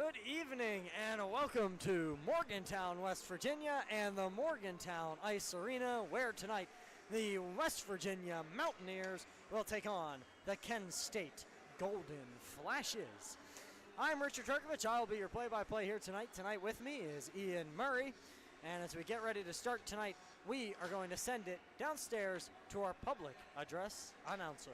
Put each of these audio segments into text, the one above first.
Good evening and welcome to Morgantown, West Virginia and the Morgantown Ice Arena, where tonight the West Virginia Mountaineers will take on the Kent State Golden Flashes. I'm Richard Turkovich. I'll be your play-by-play here tonight. Tonight with me is Ian Murray. And as we get ready to start tonight, we are going to send it downstairs to our public address announcer.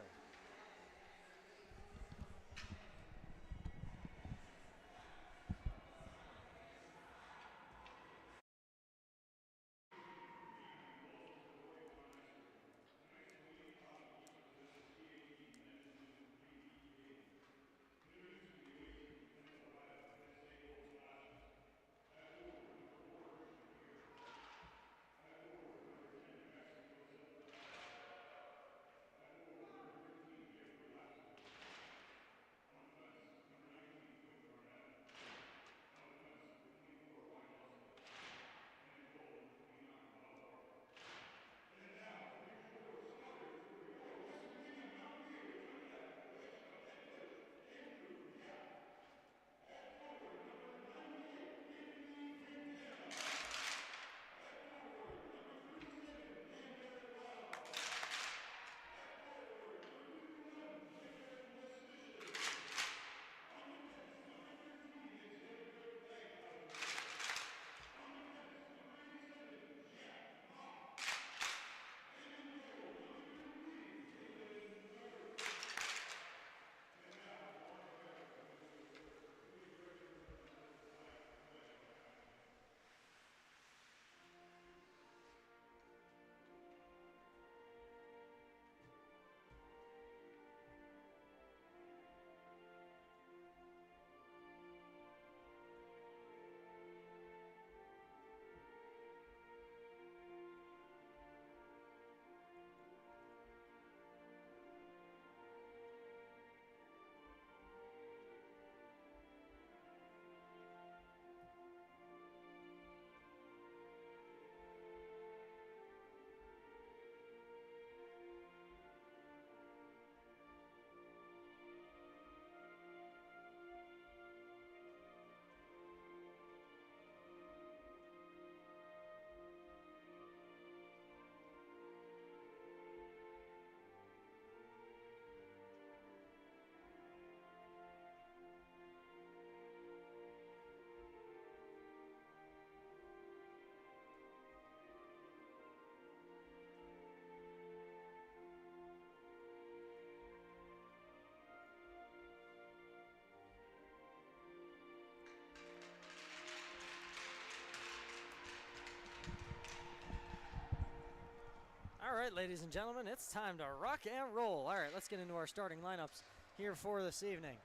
All right, ladies and gentlemen, it's time to rock and roll. All right, let's get into our starting lineups here for this evening.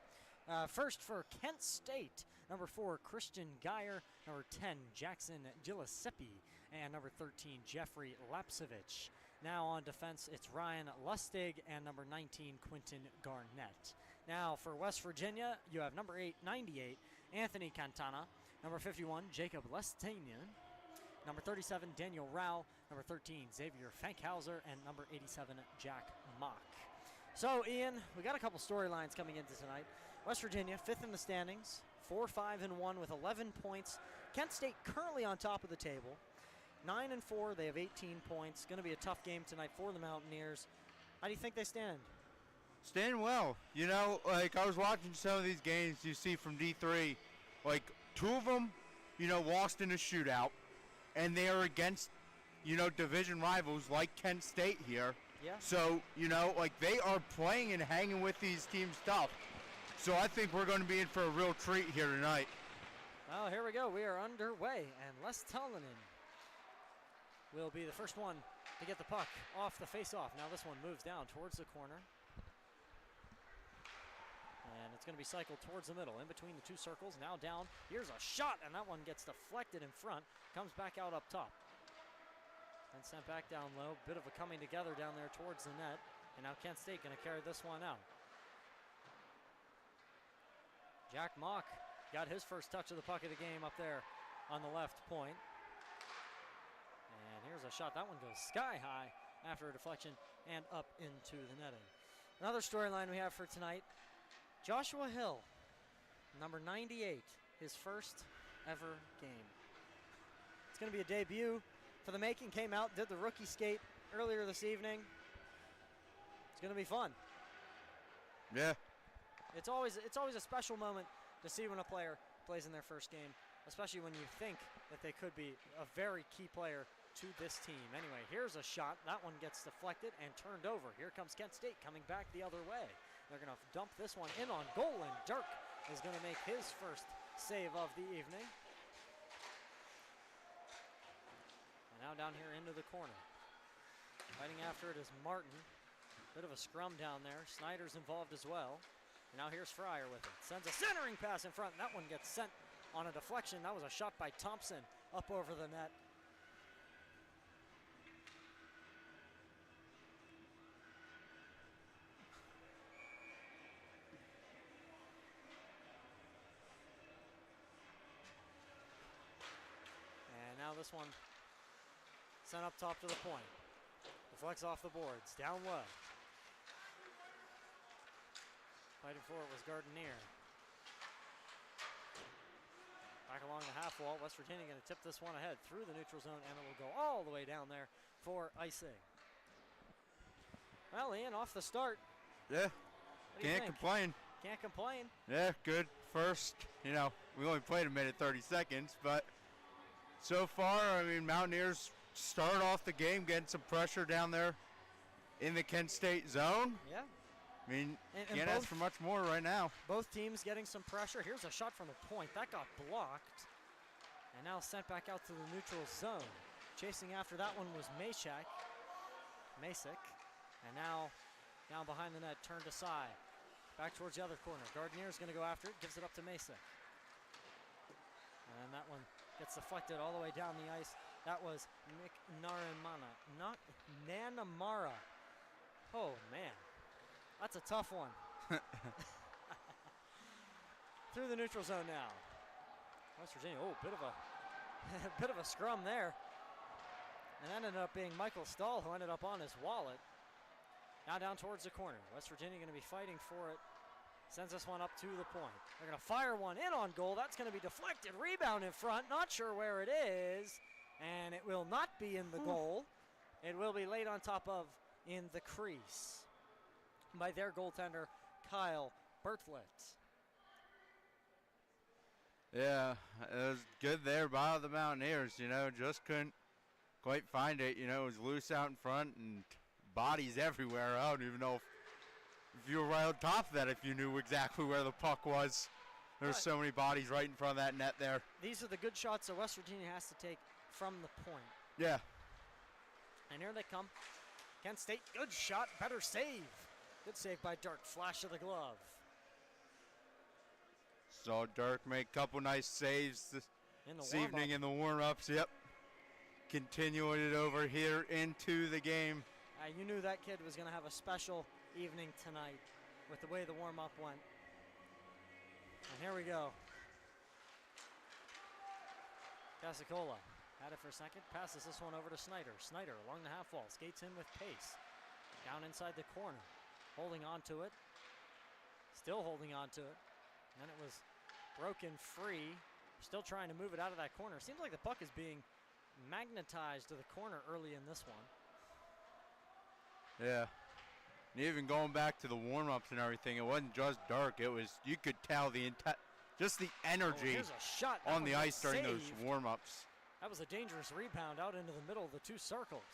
First for Kent State, number 4, Christian Geyer, number 10, Jackson Giuseppe, and number 13, Jeffrey Lapsevich. Now on defense, it's Ryan Lustig and number 19, Quentin Garnett. Now for West Virginia, you have number 98, Anthony Cantana, number 51, Jacob Lestanian, number 37, Daniel Rao, number 13, Xavier Fankhauser, and number 87, Jack Mock. So, Ian, we got a couple storylines coming into tonight. West Virginia, 5th in the standings, 4-5-1 with 11 points. Kent State currently on top of the table, 9-4. They have 18 points. Going to be a tough game tonight for the Mountaineers. How do you think they stand? Stand well. You know, like I was watching some of these games you see from D3, like 2 of them, lost in a shootout. And they are against, division rivals like Kent State here. Yeah. So, they are playing and hanging with these teams tough. So I think we're going to be in for a real treat here tonight. Well, here we go. We are underway, and Les Tullinen will be the first one to get the puck off the face-off. Now this one moves down towards the corner. And it's going to be cycled towards the middle, in between the 2 circles. Now down. Here's a shot, and that one gets deflected in front. Comes back out up top. And sent back down low. Bit of a coming together down there towards the net. And now Kent State going to carry this one out. Jack Mock got his first touch of the puck of the game up there on the left point. And here's a shot. That one goes sky high after a deflection and up into the netting. Another storyline we have for tonight. Joshua Hill, number 98, his first ever game. It's going to be a debut for the making. Came out, did the rookie skate earlier this evening. It's going to be fun. Yeah. It's always a special moment to see when a player plays in their first game, especially when you think that they could be a very key player to this team. Anyway, here's a shot. That one gets deflected and turned over. Here comes Kent State coming back the other way. They're going to dump this one in on goal, and Dirk is going to make his first save of the evening. And now down here into the corner. Fighting after it is Martin. Bit of a scrum down there. Snyder's involved as well. And now here's Fryer with it. Sends a centering pass in front. That one gets sent on a deflection. That was a shot by Thompson up over the net. And now this one sent up top to the point. Deflects off the boards. Down low. Fighting for it was Gardenier. Back along the half wall. West Virginia going to tip this one ahead through the neutral zone, and it will go all the way down there for icing. Well, Ian, off the start. Yeah. What do you Can't think? complain. Can't complain. Yeah, good first. You know, we only played a minute 30 seconds, but so far, I mean, Mountaineers start off the game getting some pressure down there in the Kent State zone. Yeah. I mean, And can't ask for much more right now. Both teams getting some pressure. Here's a shot from the point. That got blocked. And now sent back out to the neutral zone. Chasing after that one was Masick. And now down behind the net, turned aside. Back towards the other corner. Gardinier's going to go after it. Gives it up to Masick. And that one gets deflected all the way down the ice. That was Nanamara. Oh, man. That's a tough one. Through the neutral zone now. West Virginia, bit of a scrum there. And that ended up being Michael Stahl, who ended up on his wallet. Now down towards the corner. West Virginia going to be fighting for it. Sends this one up to the point. They're going to fire one in on goal. That's going to be deflected. Rebound in front. Not sure where it is. And it will not be in the goal. It will be laid on top of in the crease by their goaltender, Kyle Bertlett. Yeah, it was good there by the Mountaineers, you know, just couldn't quite find it. You know, it was loose out in front and bodies everywhere. I don't even know if you were right on top of that, if you knew exactly where the puck was. There's so many bodies right in front of that net there. These are the good shots that West Virginia has to take from the point. Yeah. And here they come. Kent State, good shot, better save. Good save by Dirk, flash of the glove. Saw Dirk make a couple nice saves this evening in the warm-ups. Yep. Continuing it over here into the game. You knew that kid was going to have a special evening tonight with the way the warm-up went. And here we go. Casicola had it for a second, passes this one over to Snyder. Snyder along the half wall, skates in with pace. Down inside the corner, holding on to it. Still holding on to it. And then it was broken free. Still trying to move it out of that corner. Seems like the puck is being magnetized to the corner early in this one. Yeah. And even going back to the warm-ups and everything, it wasn't just Dirk. It was, you could tell just the energy here's a shot. on the ice during those warm-ups. That was a dangerous rebound out into the middle of the two circles.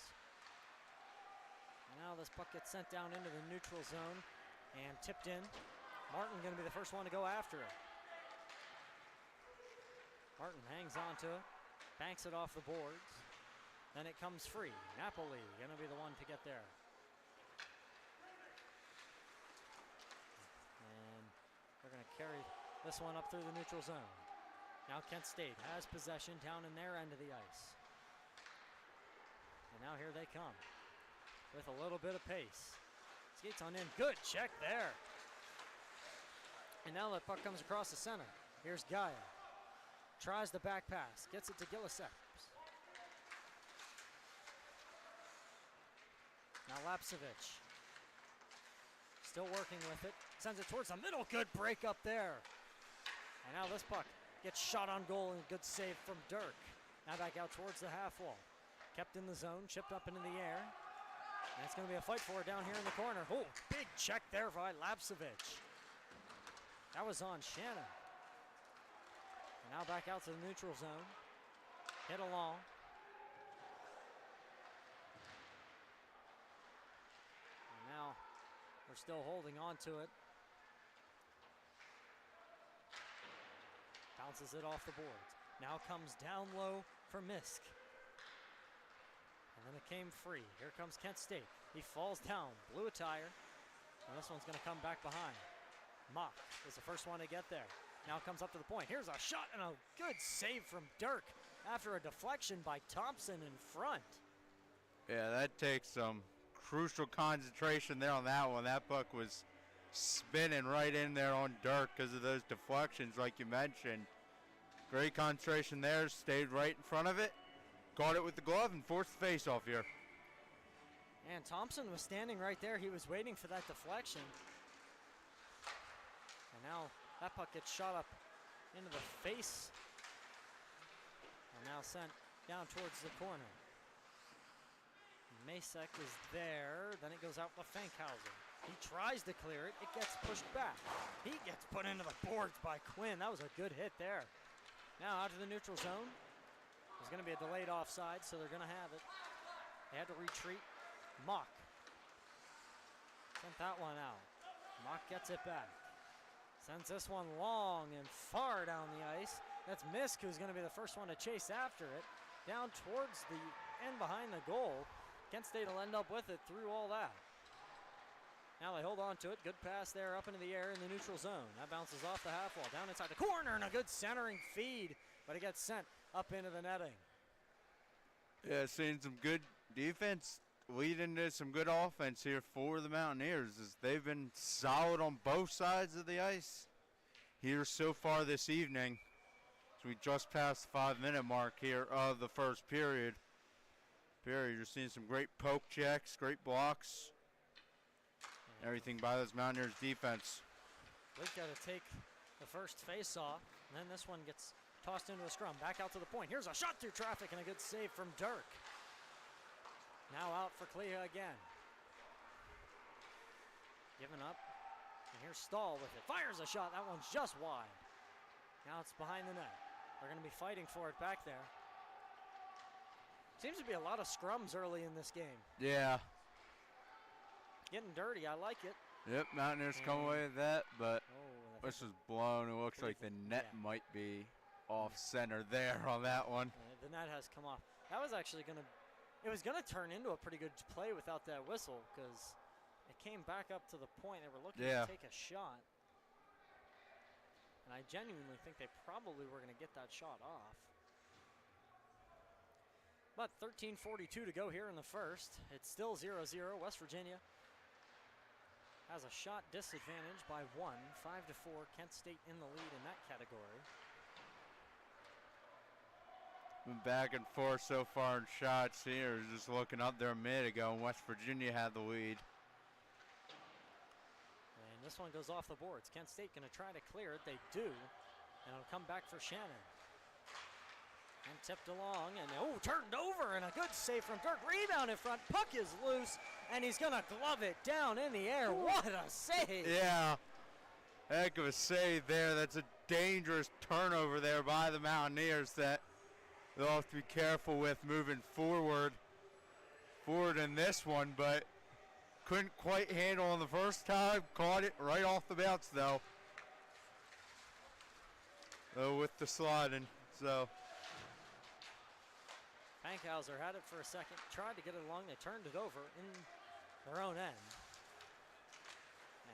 And now this puck gets sent down into the neutral zone and tipped in. Martin going to be the first one to go after it. Martin hangs on to it, banks it off the boards. Then it comes free. Napoli going to be the one to get there. And they're going to carry this one up through the neutral zone. Now Kent State has possession down in their end of the ice. And now here they come with a little bit of pace. Skates on in. Good check there. And now the puck comes across the center. Here's Gaia. Tries the back pass. Gets it to Gilliseps. Now Lapsevich. Still working with it. Sends it towards the middle. Good break up there. And now this puck Gets shot on goal and a good save from Dirk. Now back out towards the half wall. Kept in the zone, chipped up into the air. And it's going to be a fight for it down here in the corner. Oh, big check there by Lapsevich. That was on Shannon. And now back out to the neutral zone. Hit along. And now we're still holding on to it. Bounces it off the boards. Now comes down low for Misk. And then it came free. Here comes Kent State. He falls down, blew a tire. And this one's going to come back behind. Mock was the first one to get there. Now comes up to the point. Here's a shot and a good save from Dirk after a deflection by Thompson in front. Yeah, that takes some crucial concentration there on that one. That puck was spinning right in there on Dirk because of those deflections like you mentioned. Great concentration there, stayed right in front of it, caught it with the glove and forced the face-off here. And Thompson was standing right there. He was waiting for that deflection. And now that puck gets shot up into the face. And now sent down towards the corner. Masek is there. Then it goes out to Fankhauser. He tries to clear it. It gets pushed back. He gets put into the boards by Quinn. That was a good hit there. Now out to the neutral zone. There's going to be a delayed offside, so they're going to have it. They had to retreat. Mock sent that one out. Mock gets it back. Sends this one long and far down the ice. That's Misk who's going to be the first one to chase after it. Down towards the end behind the goal. Kent State will end up with it through all that. Now they hold on to it. Good pass there up into the air in the neutral zone. That bounces off the half wall. Down inside the corner and a good centering feed. But it gets sent up into the netting. Yeah, seeing some good defense leading to some good offense here for the Mountaineers as they've been solid on both sides of the ice here so far this evening. So we just passed the 5-minute mark here of the first period. You're seeing some great poke checks, great blocks. Everything by this Mountaineers defense. We've got to take the first face-off, and then this one gets tossed into a scrum. Back out to the point. Here's a shot through traffic and a good save from Dirk. Now out for Clea again. Giving up. And here's Stahl with it. Fires a shot. That one's just wide. Now it's behind the net. They're going to be fighting for it back there. Seems to be a lot of scrums early in this game. Yeah. Getting dirty, I like it. Yep, Mountaineers come away with that, but Oh, this was blown. It looks like the net might be off center there on that one. The net has come off. That was actually going to, it was going to turn into a pretty good play without that whistle because it came back up to the point. They were looking to take a shot. And I genuinely think they probably were going to get that shot off. But 13:42 to go here in the first. It's still 0-0. West Virginia has a shot disadvantage by 1, 5-4. Kent State in the lead in that category. Been back and forth so far in shots here. Just looking up there a minute ago, and West Virginia had the lead. And this one goes off the boards. Kent State going to try to clear it. They do. And it'll come back for Shannon. And tipped along, and turned over, and a good save from Dirk. Rebound in front, puck is loose, and he's gonna glove it down in the air. What a save! Yeah, heck of a save there. That's a dangerous turnover there by the Mountaineers that they'll have to be careful with moving forward in this one, but couldn't quite handle on the first time. Caught it right off the bounce though. With the sliding, so. Fankhauser had it for a second, tried to get it along. They turned it over in their own end.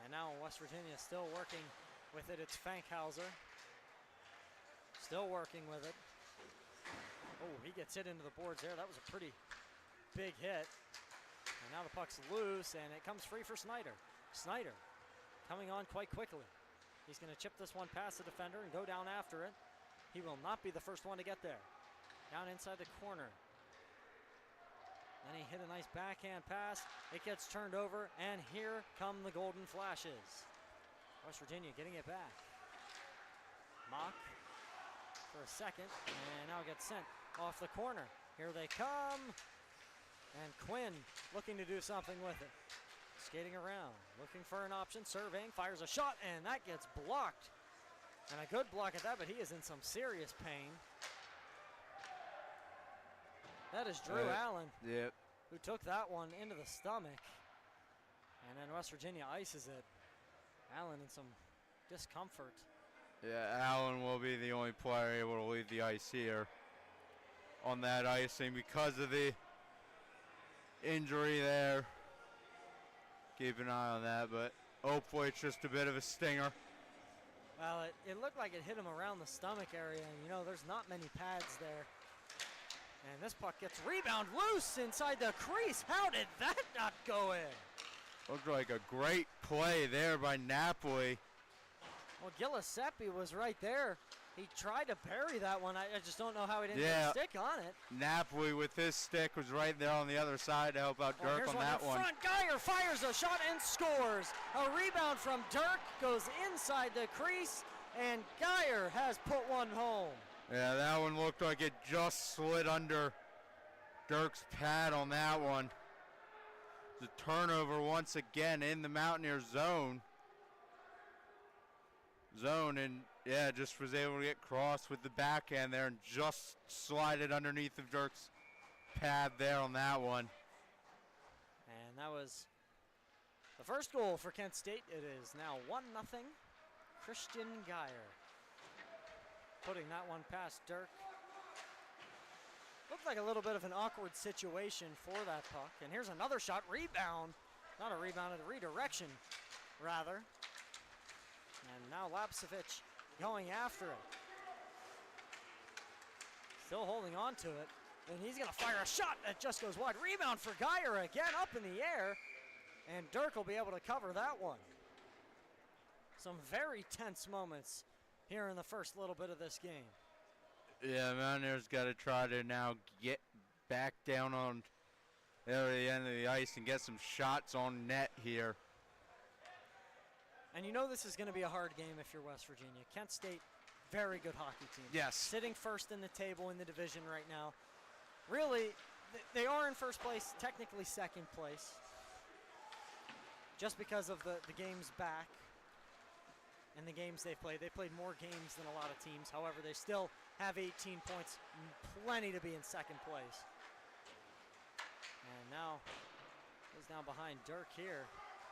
And now West Virginia still working with it. It's Fankhauser. Still working with it. Oh, he gets hit into the boards there. That was a pretty big hit. And now the puck's loose, and it comes free for Snyder. Snyder coming on quite quickly. He's going to chip this one past the defender and go down after it. He will not be the first one to get there. Down inside the corner. Then he hit a nice backhand pass. It gets turned over, and here come the golden flashes. West Virginia getting it back. Mock for a second, and now gets sent off the corner. Here they come, and Quinn looking to do something with it. Skating around, looking for an option, surveying, fires a shot, and that gets blocked. And a good block at that, but he is in some serious pain. That is Drew Allen, who took that one into the stomach. And then West Virginia ices it. Allen in some discomfort. Yeah, Allen will be the only player able to leave the ice here on that icing because of the injury there. Keep an eye on that, but hopefully it's just a bit of a stinger. Well, it looked like it hit him around the stomach area, and you know, there's not many pads there. And this puck gets rebound loose inside the crease. How did that not go in? Looked like a great play there by Napoli. Well, Giuseppe was right there. He tried to bury that one. I just don't know how he didn't get a stick on it. Napoli with his stick was right there on the other side to help out Dirk on that one. Front, Geyer fires a shot and scores. A rebound from Dirk goes inside the crease, and Geyer has put one home. Yeah, that one looked like it just slid under Dirk's pad on that one. The turnover once again in the Mountaineer zone. And yeah, just was able to get crossed with the backhand there and just slide it underneath of Dirk's pad there on that one. And that was the first goal for Kent State. It is now 1-0. Christian Geyer putting that one past Dirk. Looked like a little bit of an awkward situation for that puck. And here's another shot, rebound. Not a rebound, a redirection, rather. And now Lapsevich going after it. Still holding on to it. And he's going to fire a shot that just goes wide. Rebound for Geyer again, up in the air. And Dirk will be able to cover that one. Some very tense moments here in the first little bit of this game. Yeah, Mountaineers got to try to now get back down on the end of the ice and get some shots on net here. And you know this is going to be a hard game if you're West Virginia. Kent State, very good hockey team. Yes. Sitting first in the table in the division right now. Really, they are in first place, technically second place. Just because of the games back and the games they've played. They played more games than a lot of teams. However, they still have 18 points, plenty to be in second place. And now, goes down behind Dirk here.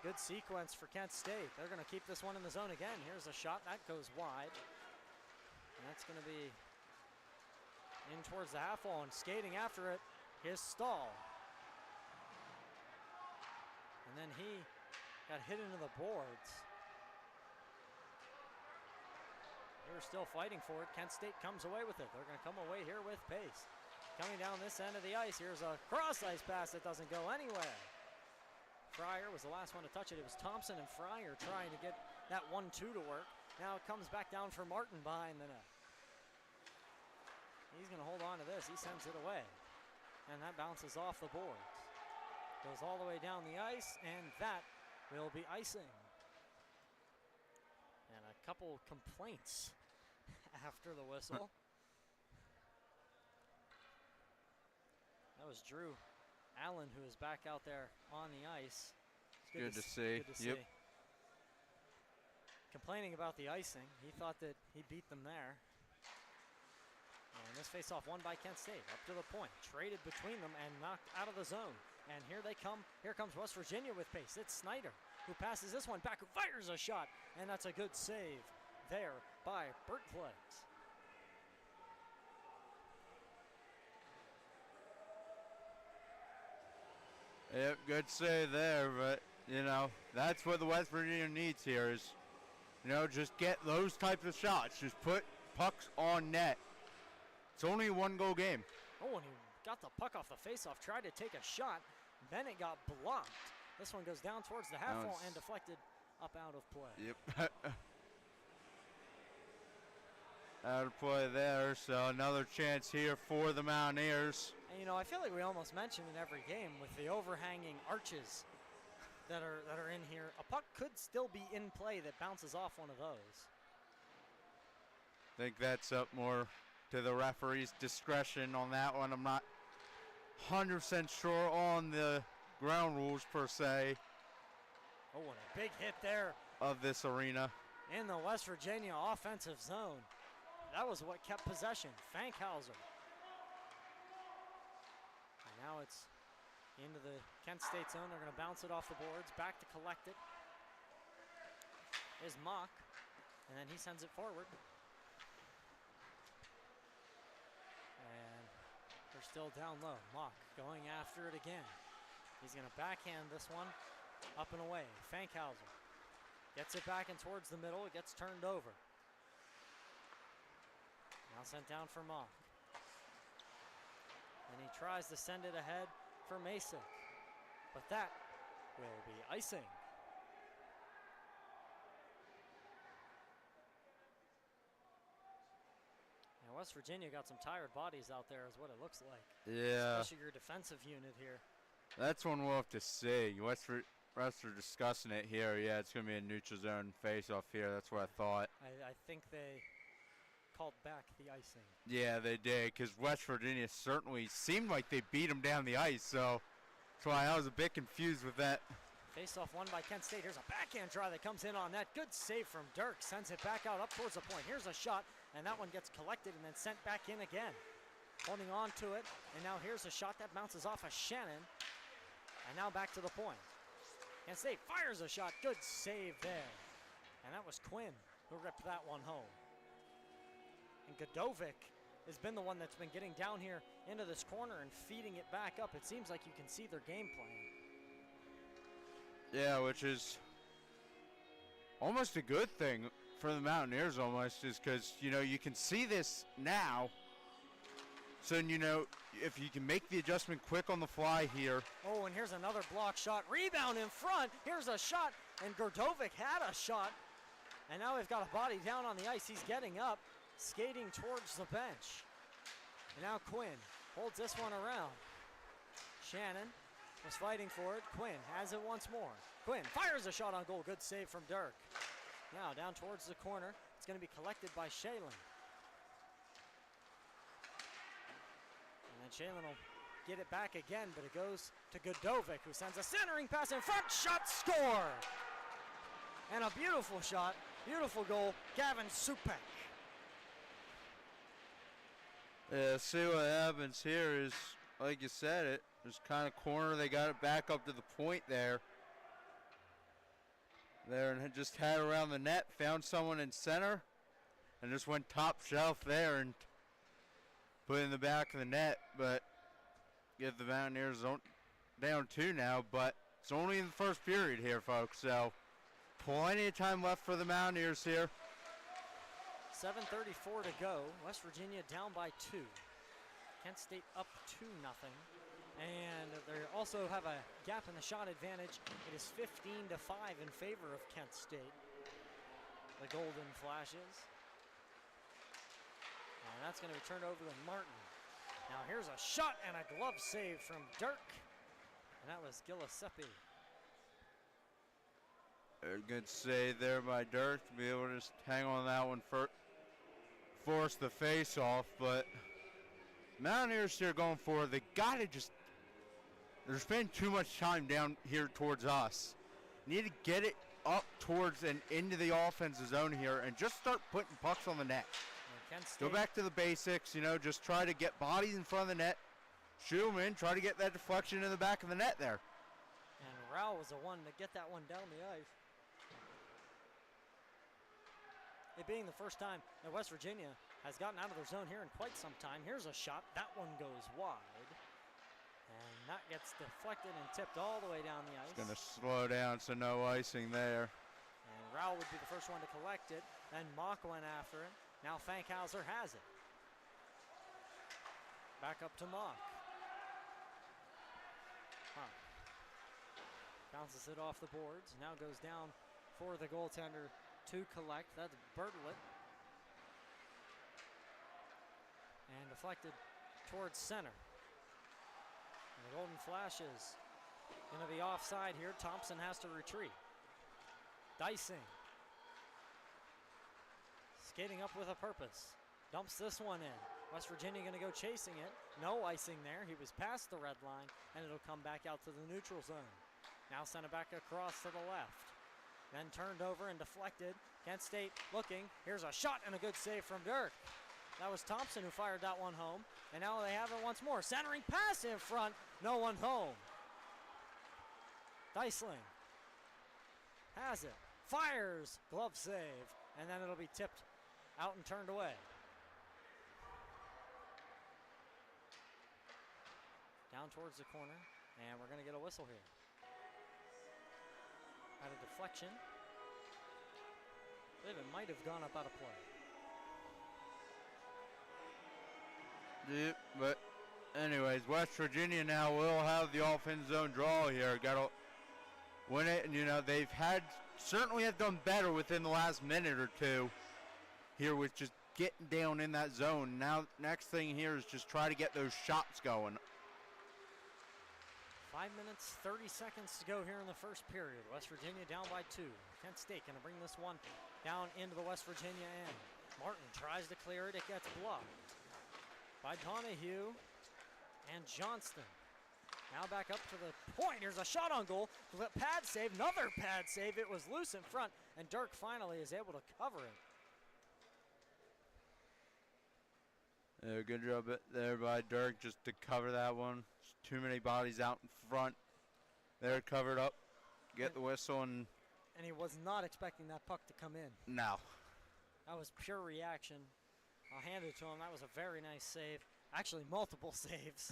Good sequence for Kent State. They're going to keep this one in the zone again. Here's a shot. That goes wide. And that's going to be in towards the half wall, and skating after it, his Stahl. And then he got hit into the boards. They were still fighting for it. Kent State comes away with it. They're going to come away here with pace. Coming down this end of the ice, here's a cross-ice pass that doesn't go anywhere. Fryer was the last one to touch it. It was Thompson and Fryer trying to get that 1-2 to work. Now it comes back down for Martin behind the net. He's going to hold on to this. He sends it away. And that bounces off the boards. Goes all the way down the ice, and that will be icing. And a couple complaints after the whistle. That was Drew Allen, who is back out there on the ice. It's good to see. Good to see. Complaining about the icing. He thought that he beat them there. And this faceoff won by Kent State. Up to the point. Traded between them and knocked out of the zone. And here they come. Here comes West Virginia with pace. It's Snyder who passes this one back, who fires a shot. And that's a good save there by Bert Flex. Yep, good save there, but, you know, that's what the West Virginia needs here is, you know, just get those types of shots. Just put pucks on net. It's only a one-goal game. Oh, and he got the puck off the faceoff, tried to take a shot, then it got blocked. This one goes down towards the half wall and deflected up out of play. Yep. Out of play there, so another chance here for the Mountaineers. And you know, I feel like we almost mention in every game with the overhanging arches that are in here. A puck could still be in play that bounces off one of those. I think that's up more to the referee's discretion on that one. I'm not 100% sure on the ground rules per se Oh, and a big hit there of this arena. in the West Virginia offensive zone. That was what kept possession. Fankhauser. And now it's into the Kent State zone. They're going to bounce it off the boards. Back to collect it is Mock. And then he sends it forward. And they're still down low. Mock going after it again. He's going to backhand this one up and away. Fankhauser gets it back and towards the middle. It gets turned over. Now sent down for Mock. And he tries to send it ahead for Mason. But that will be icing. And West Virginia got some tired bodies out there is what it looks like. Yeah. Especially your defensive unit here. That's one we'll have to see. West are discussing it here. Yeah, it's going to be a neutral zone face-off here. That's what I thought. I think they called back the icing. Yeah, they did, because West Virginia certainly seemed like they beat them down the ice, so that's why I was a bit confused with that. Face-off won by Kent State. Here's a backhand try that comes in on that. Good save from Dirk. Sends it back out up towards the point. Here's a shot, and that one gets collected and then sent back in again. Holding on to it, and now here's a shot that bounces off of Shannon. And now back to the point. Kent State fires a shot. Good save there. And that was Quinn who ripped that one home. And Godovic has been the one that's been getting down here into this corner and feeding it back up. It seems like you can see their game plan. Yeah, which is almost a good thing for the Mountaineers almost, is because, you know, you can see this now. So, you know, if you can make the adjustment quick on the fly here. Oh, and here's another block shot. Rebound in front. Here's a shot, and Gordovic had a shot. And now they've got a body down on the ice. He's getting up, skating towards the bench. And now Quinn holds this one around. Shannon was fighting for it. Quinn has it once more. Quinn fires a shot on goal. Good save from Dirk. Now down towards the corner. It's going to be collected by Shalen. And Shalen will get it back again, but it goes to Godovic, who sends a centering pass in front. Shot, score! And a beautiful shot, beautiful goal, Gavin Supek. Yeah, see what happens here is, like you said, it was kind of corner. They got it back up to the point there. And had just had around the net, found someone in center, and just went top shelf there and put it in the back of the net. But get the Mountaineers down 2 now, but it's only in the first period here, folks. So plenty of time left for the Mountaineers here. 7:34 to go. West Virginia down by 2. Kent State up 2-0. And they also have a gap in the shot advantage. It is 15-5 in favor of Kent State. The Golden Flashes. And that's going to be turned over to Martin. Now here's a shot and a glove save from Dirk. And that was Gillespie. A good save there by Dirk to be able to just hang on that one for force the face off. But Mountaineers here going forward, they got to just, they're spending too much time down here towards us. Need to get it up towards and into the offensive zone here and just start putting pucks on the net. Go back to the basics, you know, just try to get bodies in front of the net, shoot them in, try to get that deflection in the back of the net there. And Rao was the one to get that one down the ice. It being the first time that West Virginia has gotten out of their zone here in quite some time. Here's a shot. That one goes wide. And that gets deflected and tipped all the way down the ice. It's going to slow down, so no icing there. And Rao would be the first one to collect it. Then Mock went after it. Now Fankhauser has it. Back up to Mock. Bounces it off the boards. Now goes down for the goaltender to collect. That's Bertlet. And deflected towards center. And the Golden Flashes going to be offside here. Thompson has to retreat. Dicing. Skating up with a purpose. Dumps this one in. West Virginia going to go chasing it. No icing there. He was past the red line, and it'll come back out to the neutral zone. Now sent it back across to the left. Then turned over and deflected. Kent State looking. Here's a shot and a good save from Dirk. That was Thompson who fired that one home. And now they have it once more. Centering pass in front. No one home. Deisling has it. Fires. Glove save. And then it'll be tipped out and turned away. Down towards the corner. And we're going to get a whistle here. Had a deflection. I believe it might have gone up out of play. Yeah, but anyways, West Virginia now will have the offense zone draw here. Got to win it, and they've certainly have done better within the last minute or two here with just getting down in that zone. Now, next thing here is just try to get those shots going. 5 minutes, 30 seconds to go here in the first period. West Virginia down by 2. Kent State going to bring this one down into the West Virginia end. Martin tries to clear it. It gets blocked by Donahue and Johnston. Now back up to the point. Here's a shot on goal. Pad save, another pad save. It was loose in front, and Dirk finally is able to cover it. Good job there by Dirk just to cover that one. Just too many bodies out in front. They're covered up. Get the whistle. And he was not expecting that puck to come in. No. That was pure reaction. I'll hand it to him. That was a very nice save. Actually, multiple saves.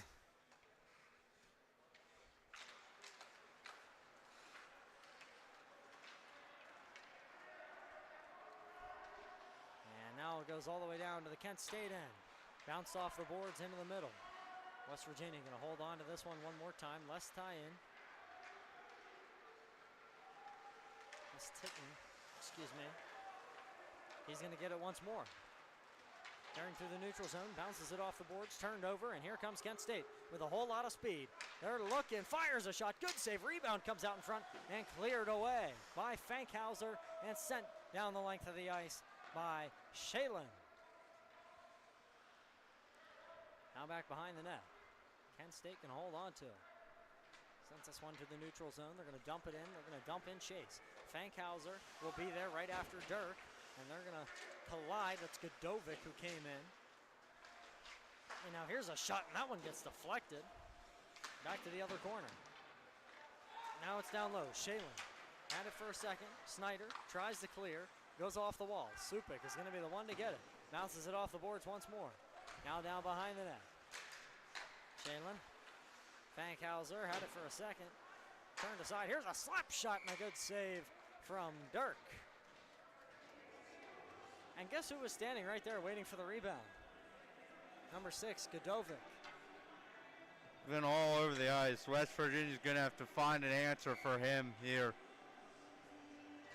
And now it goes all the way down to the Kent State end. Bounced off the boards into the middle. West Virginia going to hold on to this one more time. Less tie-in. Less Titten, excuse me. He's going to get it once more. Carrying through the neutral zone, bounces it off the boards, turned over, and here comes Kent State with a whole lot of speed. They're looking, fires a shot, good save, rebound comes out in front and cleared away by Fankhauser and sent down the length of the ice by Shalen. Now back behind the net. Kent State can hold on to it. Sends this one to the neutral zone. They're going to dump it in. They're going to dump in Chase. Fankhauser will be there right after Dirk. And they're going to collide. That's Godovic who came in. And now here's a shot, and that one gets deflected. Back to the other corner. Now it's down low. Shalen had it for a second. Snyder tries to clear. Goes off the wall. Supik is going to be the one to get it. Bounces it off the boards once more. Now down behind the net. Shalen. Fankhauser had it for a second. Turned aside. Here's a slap shot and a good save from Dirk. And guess who was standing right there waiting for the rebound? Number 6, Godovic. Been all over the ice. West Virginia's going to have to find an answer for him here.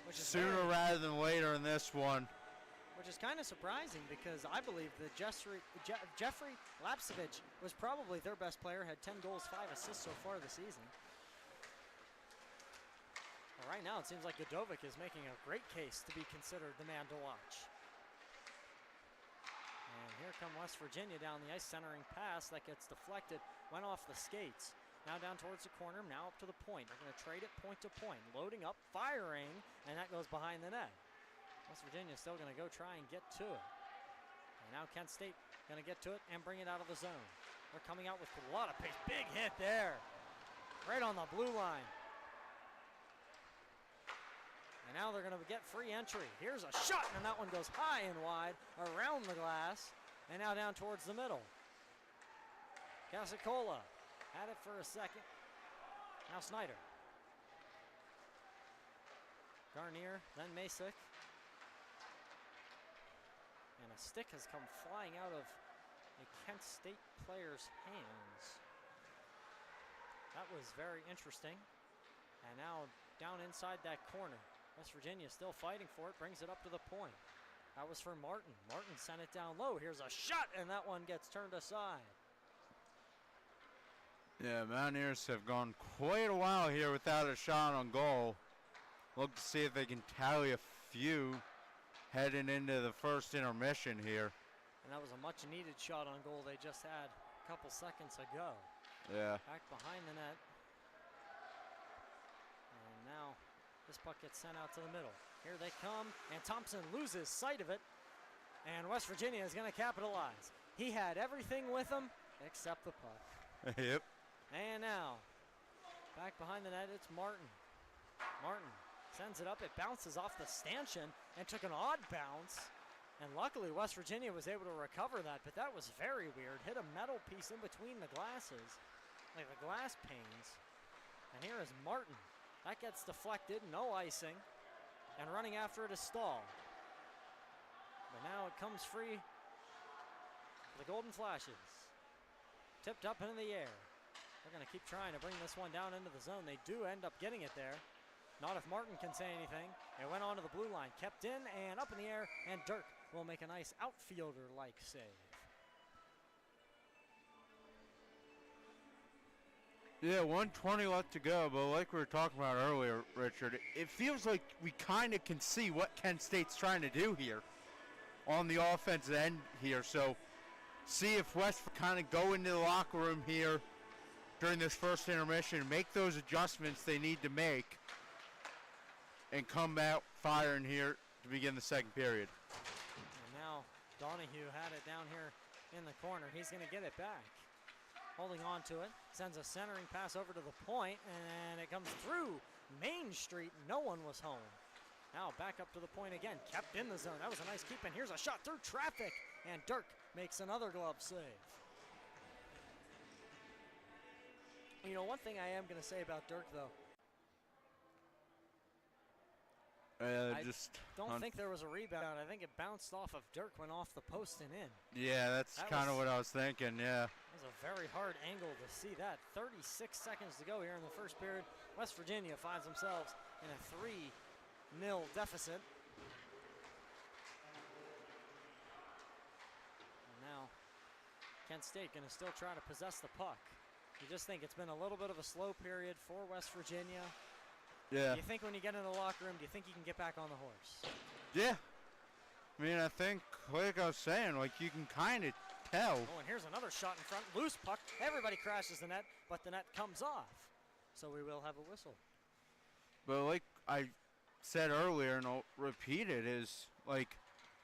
Which is sooner rather than later in this one. Which is kind of surprising because I believe that Jeffrey Lapsevich was probably their best player, had 10 goals, 5 assists so far this season. Well, right now it seems like Godovic is making a great case to be considered the man to watch. And here come West Virginia down the ice, centering pass that gets deflected, went off the skates. Now down towards the corner, now up to the point. They're going to trade it point to point, loading up, firing, and that goes behind the net. West Virginia is still going to go try and get to it. And now Kent State going to get to it and bring it out of the zone. They're coming out with a lot of pace. Big hit there. Right on the blue line. And now they're going to get free entry. Here's a shot, and that one goes high and wide around the glass. And now down towards the middle. Casicola had it for a second. Now Snyder. Garnier, then Masick. And a stick has come flying out of a Kent State player's hands. That was very interesting. And now down inside that corner. West Virginia still fighting for it, brings it up to the point. That was for Martin. Martin sent it down low. Here's a shot, and that one gets turned aside. Yeah, Mountaineers have gone quite a while here without a shot on goal. Look to see if they can tally a few heading into the first intermission here. And that was a much-needed shot on goal they just had a couple seconds ago. Yeah. Back behind the net. And now this puck gets sent out to the middle. Here they come, and Thompson loses sight of it. And West Virginia is going to capitalize. He had everything with him except the puck. Yep. And now, back behind the net, it's Martin. Martin sends it up. It bounces off the stanchion and took an odd bounce. And luckily, West Virginia was able to recover that, but that was very weird. Hit a metal piece in between the glasses, like the glass panes. And here is Martin. That gets deflected, no icing. And running after it is Stahl. But now it comes free for the Golden Flashes. Tipped up into the air. They're going to keep trying to bring this one down into the zone. They do end up getting it there. Not if Martin can say anything. It went onto the blue line, kept in and up in the air, and Dirk will make a nice outfielder-like save. Yeah, 1:20 left to go, but like we were talking about earlier, Richard, it feels like we kind of can see what Kent State's trying to do here on the offensive end here. So see if West kind of go into the locker room here during this first intermission and make those adjustments they need to make and come out firing here to begin the second period. And now Donahue had it down here in the corner. He's going to get it back. Holding on to it, sends a centering pass over to the point, and it comes through Main Street. No one was home. Now back up to the point again, kept in the zone. That was a nice keep, and here's a shot through traffic, and Dirk makes another glove save. You know, one thing I am going to say about Dirk, though, I don't think there was a rebound. I think it bounced off of Dirk, went off the post and in. Yeah, that's kind of what I was thinking, yeah. That was a very hard angle to see that. 36 seconds to go here in the first period. West Virginia finds themselves in a 3-0 deficit. And now Kent State going to still try to possess the puck. You just think it's been a little bit of a slow period for West Virginia. Yeah. Do you think when you get in the locker room, do you think you can get back on the horse? Yeah. I mean, I think, like I was saying, like you can kind of tell. Oh, and here's another shot in front. Loose puck. Everybody crashes the net, but the net comes off. So we will have a whistle. But like I said earlier, and I'll repeat it, is like,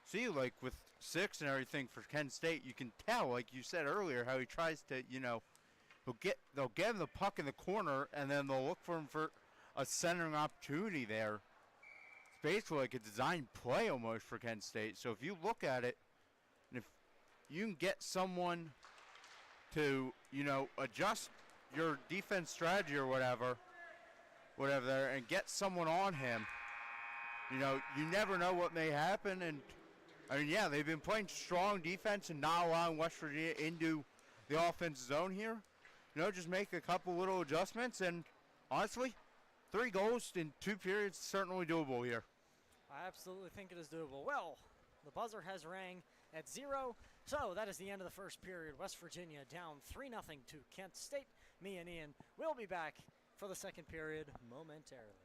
see, like with 6 and everything for Kent State, you can tell, like you said earlier, how he tries to, you know, they'll get him the puck in the corner, and then they'll look for him for a centering opportunity there. It's basically like a design play almost for Kent State. So if you look at it, and if you can get someone to, you know, adjust your defense strategy or whatever there, and get someone on him, you know, you never know what may happen. And I mean, yeah, they've been playing strong defense and not allowing West Virginia into the offensive zone here. You know, just make a couple little adjustments, and honestly, 3 goals in 2 periods is certainly doable here. I absolutely think it is doable. Well, the buzzer has rang at 0, so that is the end of the first period. West Virginia down 3-0 to Kent State. Me and Ian will be back for the second period momentarily.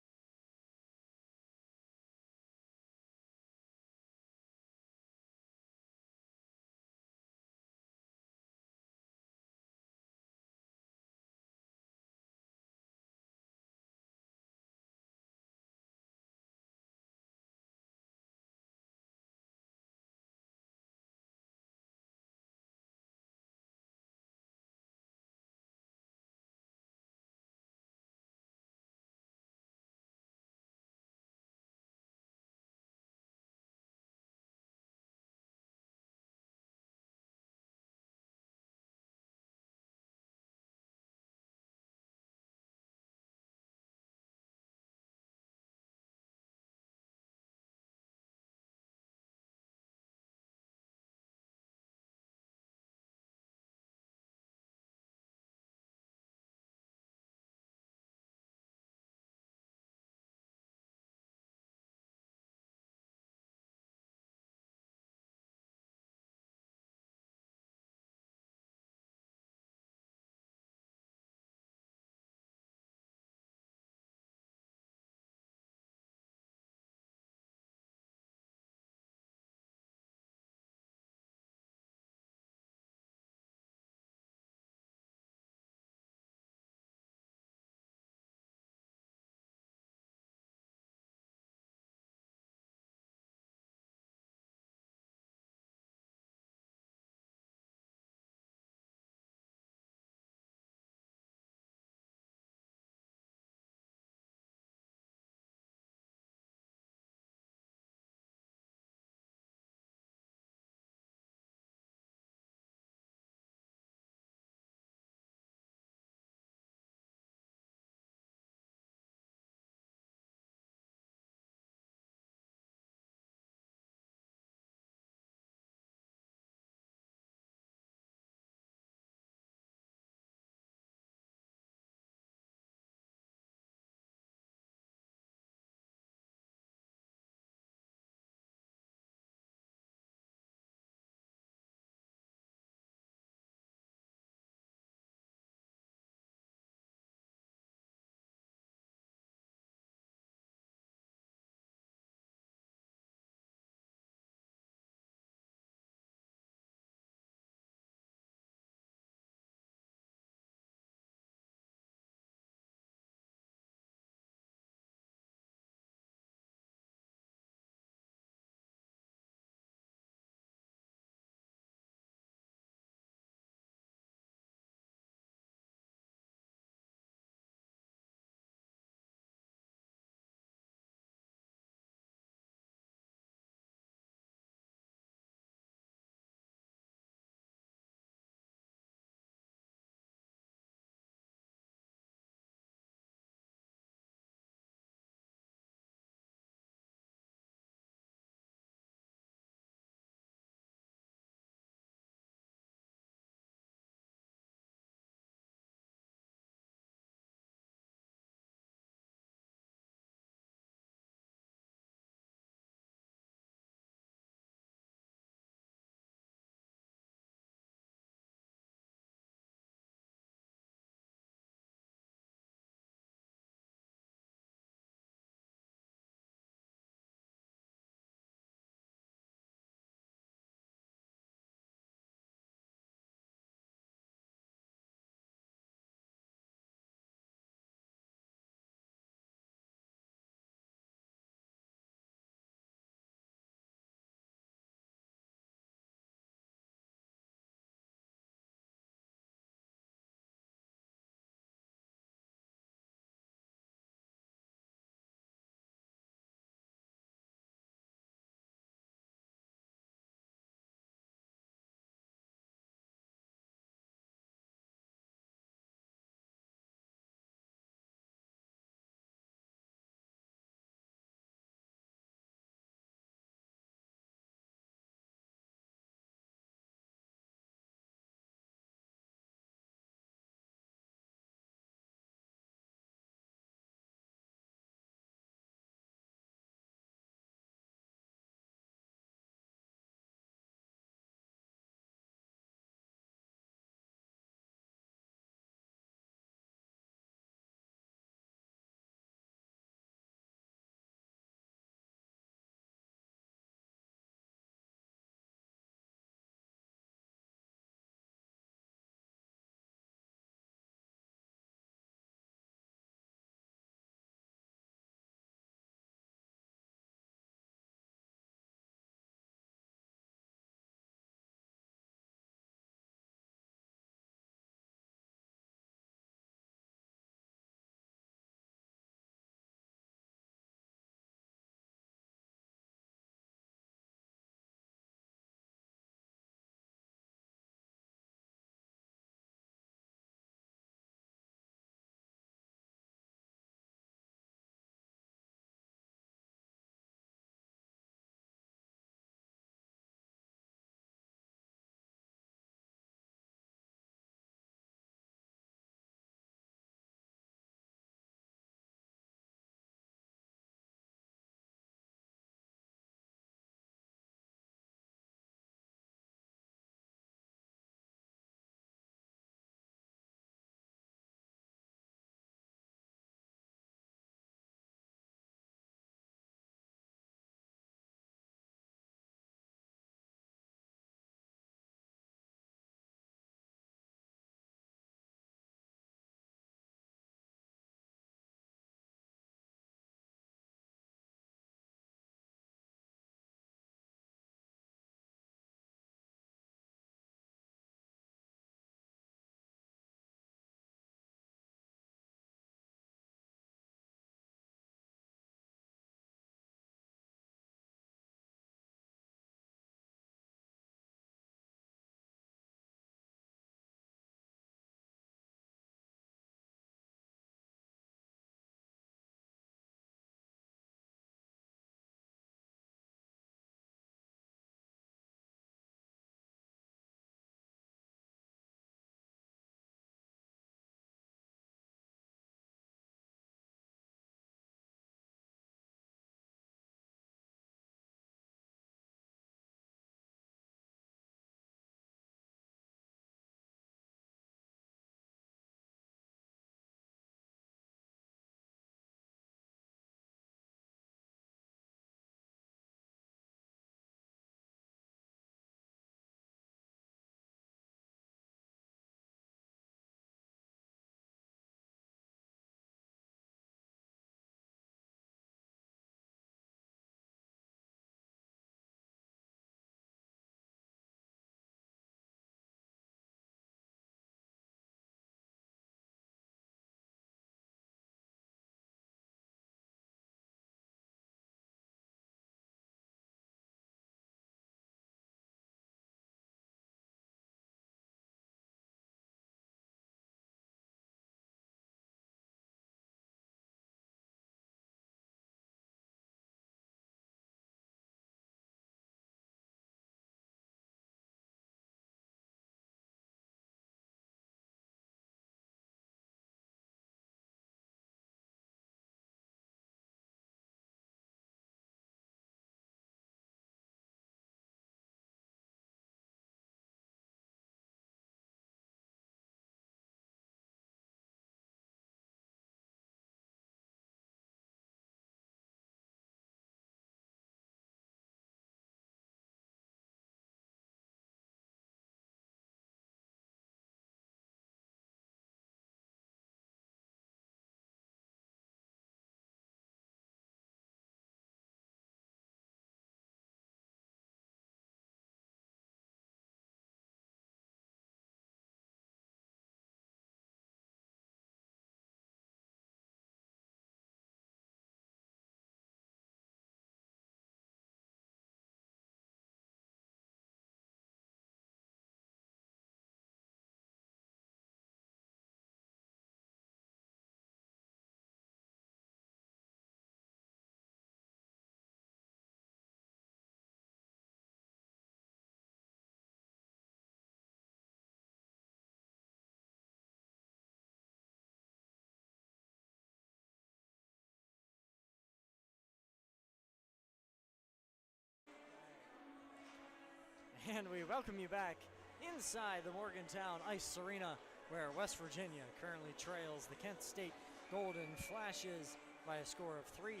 welcome you back inside the Morgantown Ice Arena, where West Virginia currently trails the Kent State Golden Flashes by a score of 3-0.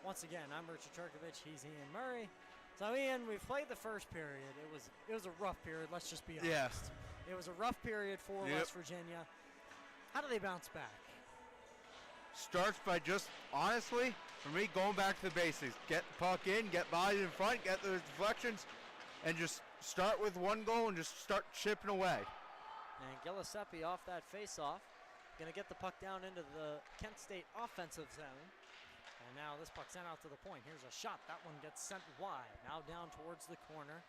Once again, I'm Richard Turkovich. He's Ian Murray. So Ian, we've played the first period. It was a rough period. Let's just be honest. Yeah. It was a rough period for West Virginia. How do they bounce back? Starts by just, honestly, for me, going back to the basics. Get the puck in, get bodies in front, get those deflections, and just start with one goal and just start chipping away. And Giuseppe off that face-off. Going to get the puck down into the Kent State offensive zone. And now this puck sent out to the point. Here's a shot. That one gets sent wide. Now down towards the corner.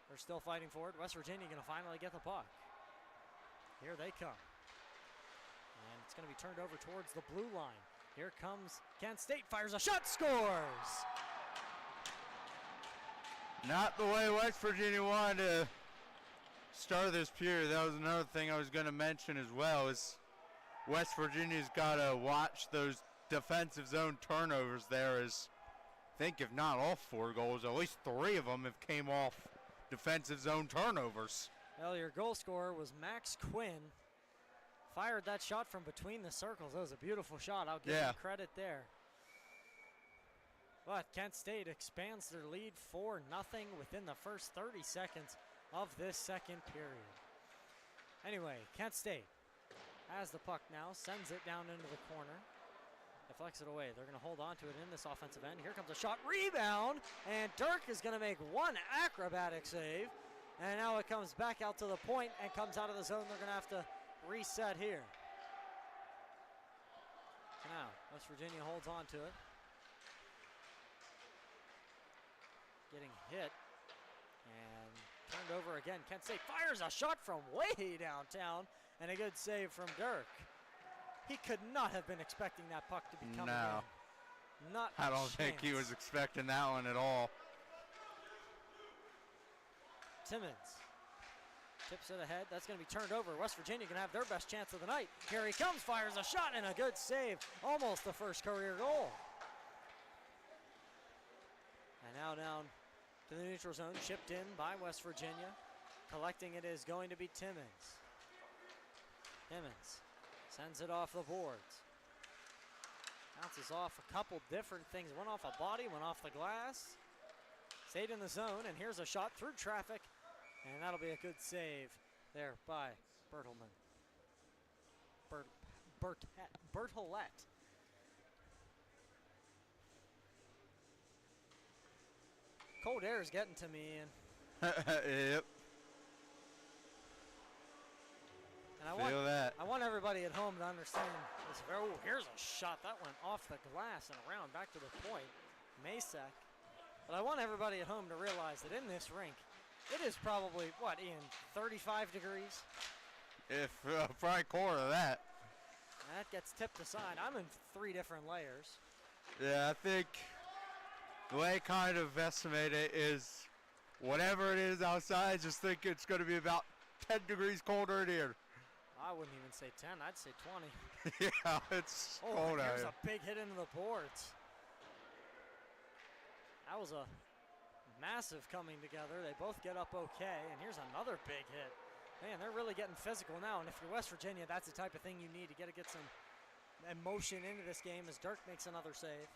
They're still fighting for it. West Virginia going to finally get the puck. Here they come. And it's going to be turned over towards the blue line. Here comes Kent State. Fires a shot. Scores! Not the way West Virginia wanted to start this period. That was another thing I was going to mention as well, is West Virginia's got to watch those defensive zone turnovers there. As I think if not all 4 goals, at least 3 of them have came off defensive zone turnovers. Well, your goal scorer was Max Quinn. Fired that shot from between the circles. That was a beautiful shot. I'll give him credit there. But Kent State expands their lead 4-0 within the first 30 seconds of this second period. Anyway, Kent State has the puck now, sends it down into the corner, deflects it away. They're going to hold on to it in this offensive end. Here comes a shot, rebound, and Dirk is going to make one acrobatic save. And now it comes back out to the point and comes out of the zone. They're going to have to reset here. Now, West Virginia holds on to it. Getting hit and turned over again. Kent State fires a shot from way downtown and a good save from Dirk. He could not have been expecting that puck to be coming in. Not a I don't think he was expecting that one at all. Timmons tips it ahead. That's going to be turned over. West Virginia going to have their best chance of the night. Here he comes, fires a shot, and a good save. Almost the first career goal. And now down to the neutral zone, chipped in by West Virginia. Collecting it is going to be Timmons. Timmons sends it off the boards. Bounces off a couple different things. One off a body, one off the glass. Stayed in the zone, and here's a shot through traffic. And that'll be a good save there by Bertolman. Bertolette. Cold air is getting to me, Ian. Yep. And I want everybody at home to understand this. Oh, here's a shot. That went off the glass and around back to the point. Masek. But I want everybody at home to realize that in this rink, it is probably, what, Ian, 35 degrees? If probably quarter of that. And that gets tipped aside. I'm in 3 different layers. Yeah, I think the way I kind of estimate it is whatever it is outside, I just think it's going to be about 10 degrees colder in here. I wouldn't even say 10. I'd say 20. Yeah, it's cold out here's here. a big hit into the boards. That was a massive coming together. They both get up okay, and here's another big hit. Man, they're really getting physical now, and if you're West Virginia, that's the type of thing you need to get some emotion into this game as Dirk makes another save.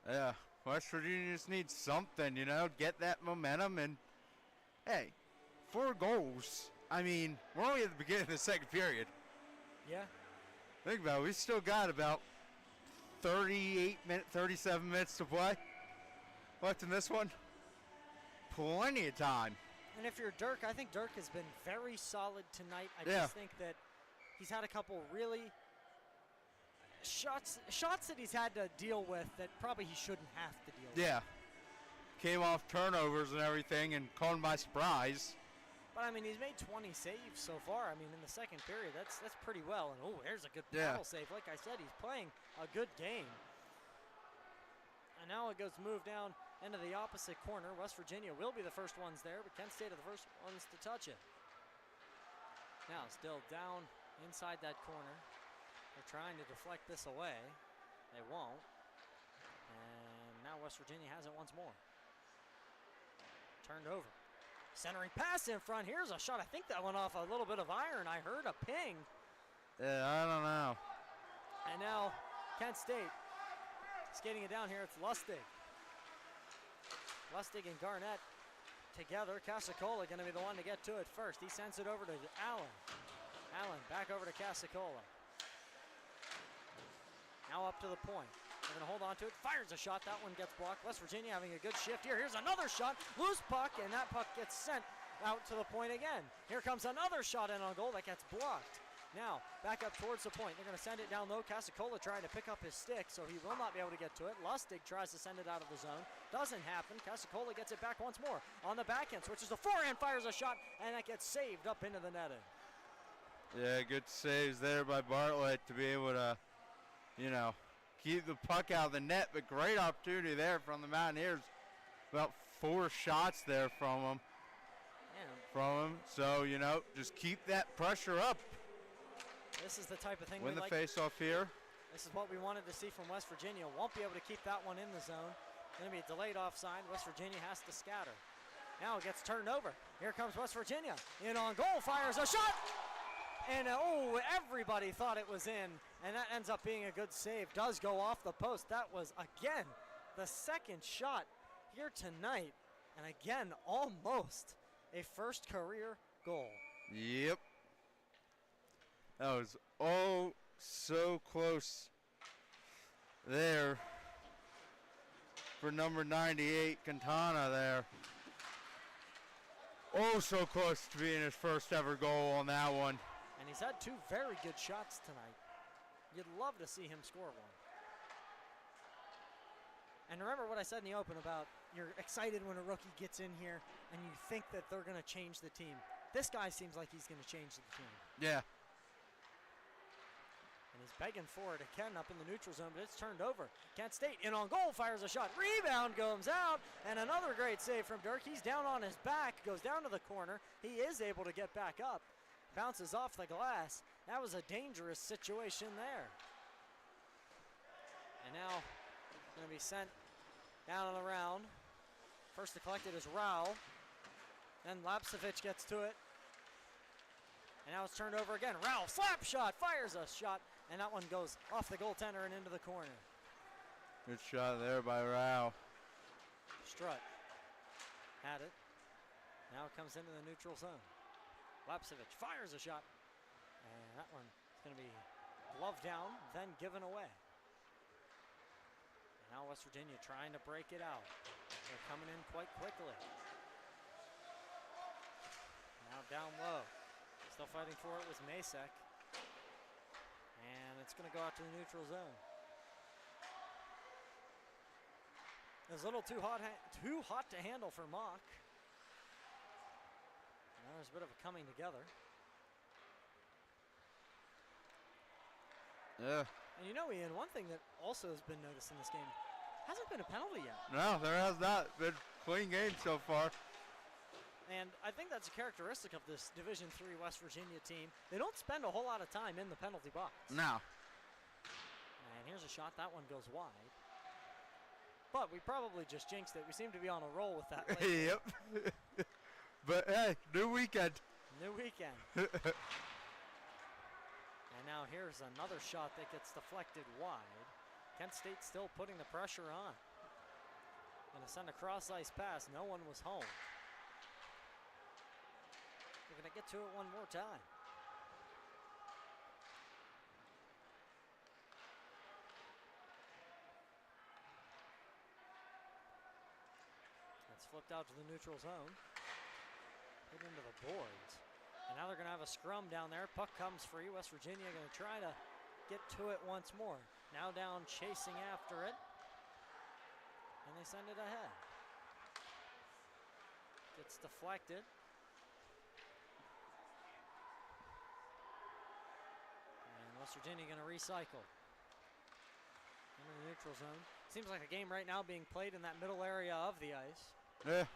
Yeah, West Virginia just needs something, get that momentum, and hey, 4 goals. I mean, we're only at the beginning of the second period. Yeah. Think about it, we still got about 37 minutes to play left in this one. Plenty of time. And if you're Dirk, I think Dirk has been very solid tonight. I just think that he's had a couple really shots that he's had to deal with that probably he shouldn't have to deal with. Yeah. Came off turnovers and everything and caught him by surprise. But, I mean, he's made 20 saves so far. I mean, in the second period, that's pretty well. And, oh, there's a good battle save. Like I said, he's playing a good game. And now it goes move down into the opposite corner. West Virginia will be the first ones there, but Kent State are the first ones to touch it. Now, still down inside that corner. They're trying to deflect this away. They won't. And now West Virginia has it once more. Turned over. Centering pass in front. Here's a shot. I think that went off a little bit of iron. I heard a ping. Yeah, I don't know. And now Kent State skating it down here. It's Lustig. Lustig and Garnett together. Casacola going to be the one to get to it first. He sends it over to Allen. Allen back over to Casacola. Now up to the point. They're going to hold on to it. Fires a shot. That one gets blocked. West Virginia having a good shift here. Here's another shot. Loose puck, and that puck gets sent out to the point again. Here comes another shot in on goal that gets blocked. Now, back up towards the point. They're going to send it down low. Casacola trying to pick up his stick, so he will not be able to get to it. Lustig tries to send it out of the zone. Doesn't happen. Casacola gets it back once more. On the backhand, switches to forehand, fires a shot, and that gets saved up into the netting. Yeah, good saves there by Bartlett to be able to, keep the puck out of the net, but great opportunity there from the Mountaineers. About 4 shots there from them. So, just keep that pressure up. This is the type of thing Win we the like. face-off here. This is what we wanted to see from West Virginia. Won't be able to keep that one in the zone. Going to be a delayed offside. West Virginia has to scatter. Now it gets turned over. Here comes West Virginia. In on goal, fires a shot. And everybody thought it was in. And that ends up being a good save. Does go off the post. That was, again, the second shot here tonight. And again, almost a first career goal. Yep. That was so close there for number 98, Quintana there. So close to being his first ever goal on that one. And he's had 2 very good shots tonight. You'd love to see him score one. And remember what I said in the open about you're excited when a rookie gets in here and you think that they're going to change the team. This guy seems like he's going to change the team. Yeah. And he's begging for it again up in the neutral zone, but it's turned over. Kent State in on goal, fires a shot. Rebound comes out, and another great save from Dirk. He's down on his back, goes down to the corner. He is able to get back up. Bounces off the glass. That was a dangerous situation there. And now going to be sent down and around. First to collect it is Rao. Then Lapsevich gets to it. And now it's turned over again. Rao, slap shot, fires a shot. And that one goes off the goaltender and into the corner. Good shot there by Rao. Strutt had it. Now it comes into the neutral zone. Lapsevich fires a shot. And that one is going to be gloved down, then given away. And now West Virginia trying to break it out. They're coming in quite quickly. Now down low. Still fighting for it was Masek. And it's going to go out to the neutral zone. It was a little too hot to handle for Mock. Now there's a bit of a coming together. Yeah. And Ian, one thing that also has been noticed in this game, hasn't been a penalty yet. No, there has not been clean game so far. And I think that's a characteristic of this Division III West Virginia team. They don't spend a whole lot of time in the penalty box. No. And here's a shot. That one goes wide. But we probably just jinxed it. We seem to be on a roll with that. Yep. But hey, new weekend. New weekend. And now here's another shot that gets deflected wide. Kent State still putting the pressure on. Going to send a cross-ice pass. No one was home. We're going to get to it one more time. It's flipped out to the neutral zone. Hit into the boards. And now they're going to have a scrum down there. Puck comes free. West Virginia going to try to get to it once more. Now down chasing after it. And they send it ahead. Gets deflected. And West Virginia going to recycle. Into the neutral zone. Seems like a game right now being played in that middle area of the ice. Yeah.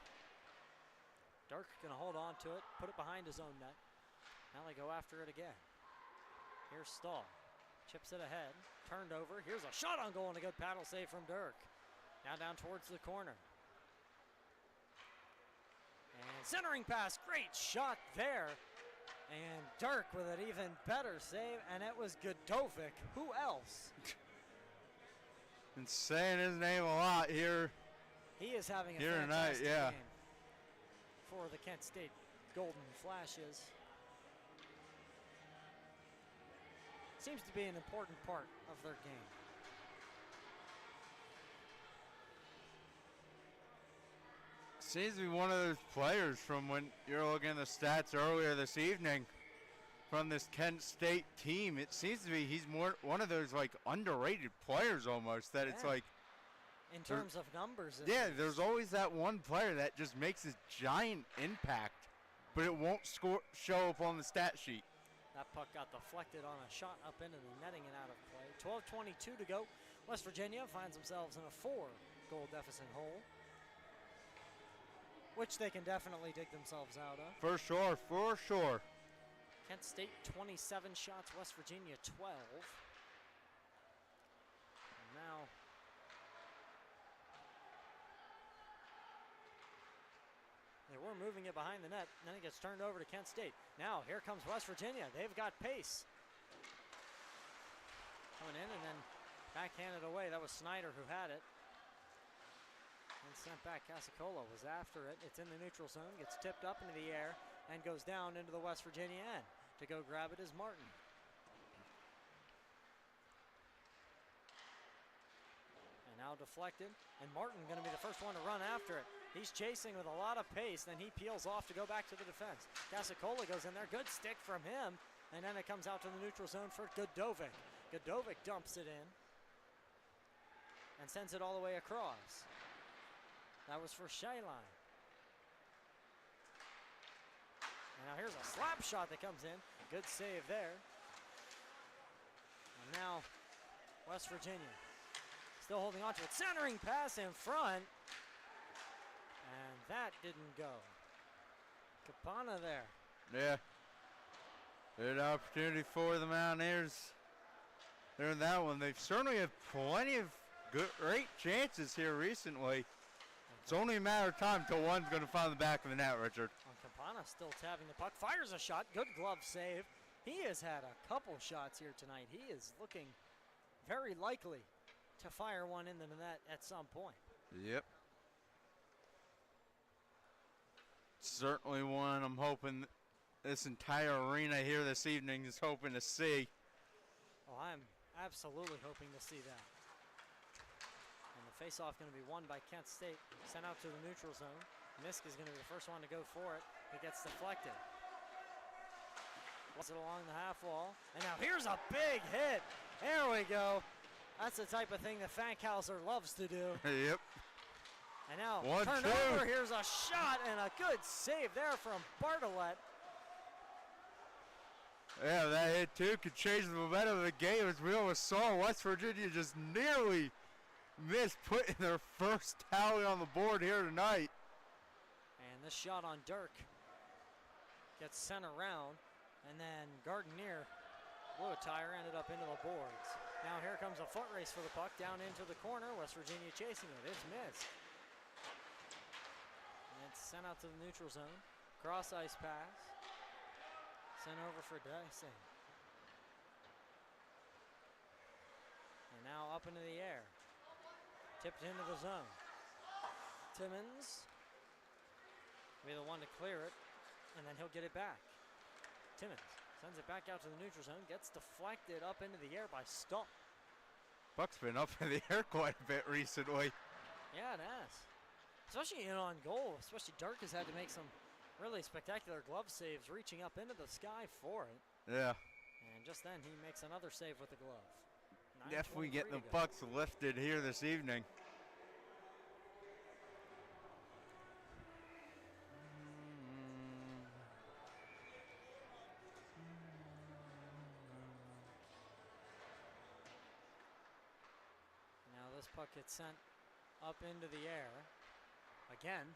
Dirk going to hold on to it, put it behind his own net. Now they go after it again. Here's Stahl. Chips it ahead. Turned over. Here's a shot on goal and a good paddle save from Dirk. Now down towards the corner. And Centering pass, great shot there. And Dirk with an even better save, and it was Godovic. Who else? Been saying his name a lot here. He is having a here fantastic tonight, yeah. game for the Kent State Golden Flashes. Seems to be an important part of their game. Seems to be one of those players from when you're looking at the stats earlier this evening from this Kent State team. It seems to be he's more one of those like underrated players almost that it's like in terms of numbers. Yeah, there's always that one player that just makes this giant impact, but it won't show up on the stat sheet. That puck got deflected on a shot up into the netting and out of play. 12:22 to go. West Virginia finds themselves in a 4-goal deficit hole, which they can definitely dig themselves out of. For sure, for sure. Kent State 27 shots, West Virginia 12. And now they were moving it behind the net, and then it gets turned over to Kent State. Now here comes West Virginia. They've got pace. Coming in and then backhanded away. That was Snyder who had it. And sent back. Casacola was after it. It's in the neutral zone, gets tipped up into the air, and goes down into the West Virginia end. To go grab it is Martin. And now deflected, and Martin going to be the first one to run after it. He's chasing with a lot of pace, then he peels off to go back to the defense. Casacola goes in there, good stick from him, and then it comes out to the neutral zone for Godovic. Godovic dumps it in and sends it all the way across. That was for Shaline. And now here's a slap shot that comes in. Good save there. And now West Virginia still holding on to it. Centering pass in front. And that didn't go. Capana there. Yeah. Good opportunity for the Mountaineers. There in that one. They've certainly had plenty of great chances here recently. It's only a matter of time till one's going to find the back of the net, Richard. Campana still tapping the puck. Fires a shot. Good glove save. He has had a couple shots here tonight. He is looking very likely to fire one into the net at some point. Yep. Certainly one I'm hoping this entire arena here this evening is hoping to see. Oh, I'm absolutely hoping to see that. Face-off going to be won by Kent State. Sent out to the neutral zone. Misk is going to be the first one to go for it. It gets deflected. Gets it along the half wall. And now here's a big hit. There we go. That's the type of thing that Fankhauser loves to do. Yep. And now One, turn two. over. Here's a shot and a good save there from Bartlett. Yeah, that hit too could change the momentum of the game. As we always saw, West Virginia just nearly missed putting their first tally on the board here tonight. And this shot on Dirk gets sent around, and then Gardenier blew a tire, ended up into the boards. Now here comes a foot race for the puck down into the corner. West Virginia chasing it. It's missed. And it's sent out to the neutral zone. Cross ice pass. Sent over for Dicing. And now up into the air. Tipped into the zone. Timmons will be the one to clear it, and then he'll get it back. Timmons sends it back out to the neutral zone, gets deflected up into the air by Stuck. Puck's been up in the air quite a bit recently. Yeah, it has. Especially in on goal. Especially Dirk has had to make some really spectacular glove saves, reaching up into the sky for it. Yeah. And just then he makes another save with the glove. Definitely getting the pucks lifted here this evening. Now this puck gets sent up into the air again.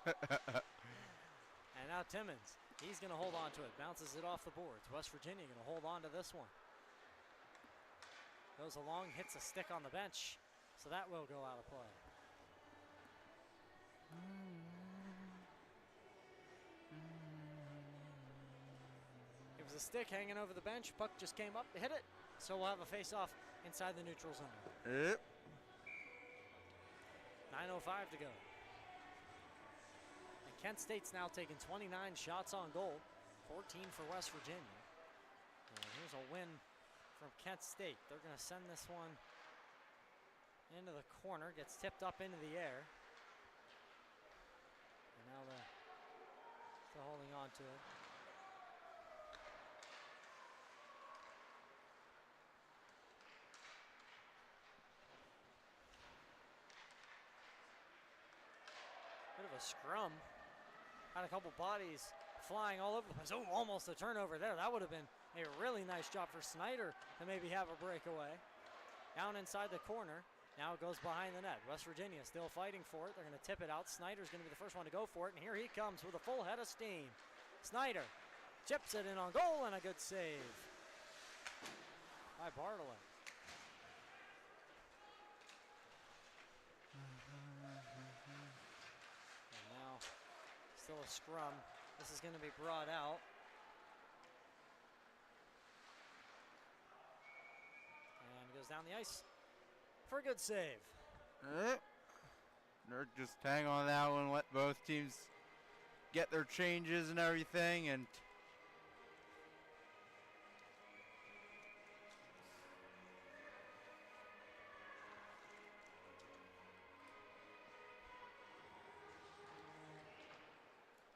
And now Timmons, he's going to hold on to it, bounces it off the boards. West Virginia going to hold on to this one. Goes along, hits a stick on the bench, so that will go out of play. There's a stick hanging over the bench. Puck just came up to hit it. So we'll have a face-off inside the neutral zone. Yep. 9:05 to go. And Kent State's now taken 29 shots on goal, 14 for West Virginia. And here's a win from Kent State. They're going to send this one into the corner, gets tipped up into the air. And now they're still holding on to it. Bit of a scrum. Had a couple bodies flying all over the place. Oh, almost a turnover there. That would have been a really nice job for Snyder to maybe have a breakaway. Down inside the corner. Now it goes behind the net. West Virginia still fighting for it. They're going to tip it out. Snyder's going to be the first one to go for it. And here he comes with a full head of steam. Snyder chips it in on goal and a good save by Bartlett. And now still a scrum. This is going to be brought out. And goes down the ice for a good save. They're just hang on that one, let both teams get their changes and everything, and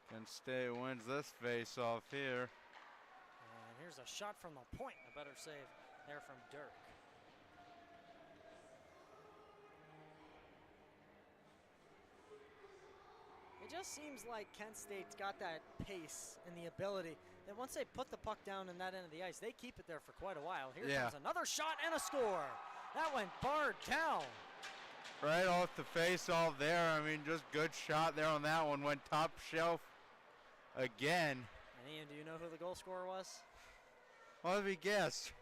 Kent State wins this face-off here. And here's a shot from the point. A better save there from Dirk. It just seems like Kent State's got that pace and the ability that once they put the puck down in that end of the ice, they keep it there for quite a while. Here comes another shot and a score. That went barred down. Right off the face-off there. I mean, just good shot there on that one. Went top shelf again. And Ian, do you know who the goal scorer was? What have we guessed?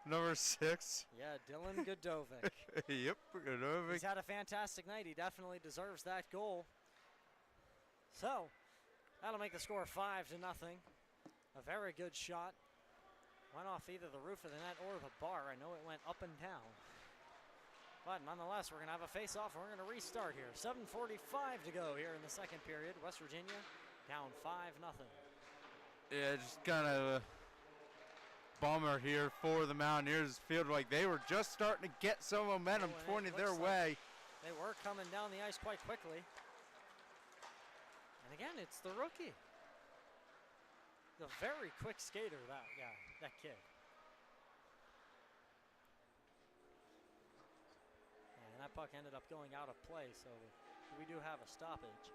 Number 6. Yeah, Dylan Godovic. Yep, Godovic. He's had a fantastic night. He definitely deserves that goal. So, that'll make the score 5-0. A very good shot. Went off either the roof of the net or the bar. I know it went up and down. But nonetheless, we're going to have a face-off. We're going to restart here. 7:45 to go here in the second period. West Virginia down 5-0. Yeah, just kind of a bummer here for the Mountaineers. Feel like they were just starting to get some momentum pointed their way. They were coming down the ice quite quickly. And again, it's the rookie. The very quick skater, that kid. And that puck ended up going out of play, so we do have a stoppage.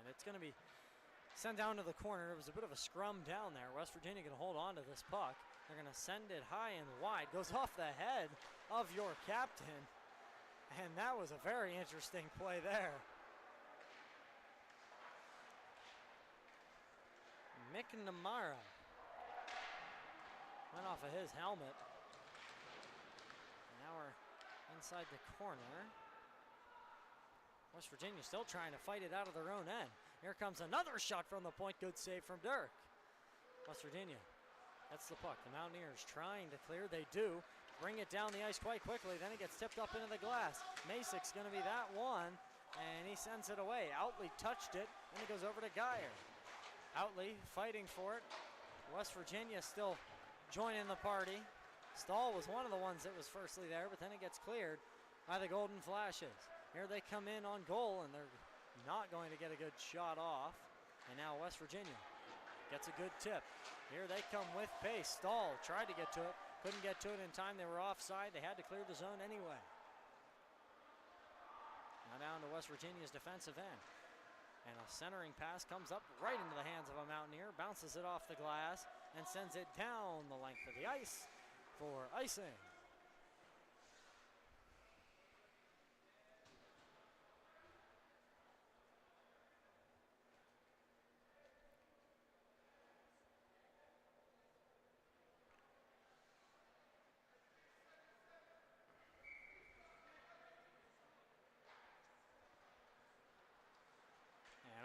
And it's going to be sent down to the corner. It was a bit of a scrum down there. West Virginia can hold on to this puck. They're going to send it high and wide. Goes off the head of your captain. And that was a very interesting play there. McNamara went off of his helmet. And now we're inside the corner. West Virginia still trying to fight it out of their own end. Here comes another shot from the point. Good save from Dirk. West Virginia gets the puck. The Mountaineers trying to clear. They do. Bring it down the ice quite quickly. Then it gets tipped up into the glass. Masic's going to be that one. And he sends it away. Outley touched it. And it goes over to Geyer. Outley fighting for it. West Virginia still joining the party. Stahl was one of the ones that was firstly there. But then it gets cleared by the Golden Flashes. Here they come in on goal, and they're not going to get a good shot off. And now West Virginia gets a good tip. Here they come with pace. Stahl tried to get to it, couldn't get to it in time. They were offside. They had to clear the zone anyway. Now down to West Virginia's defensive end. And a centering pass comes up right into the hands of a Mountaineer, bounces it off the glass, and sends it down the length of the ice for icing.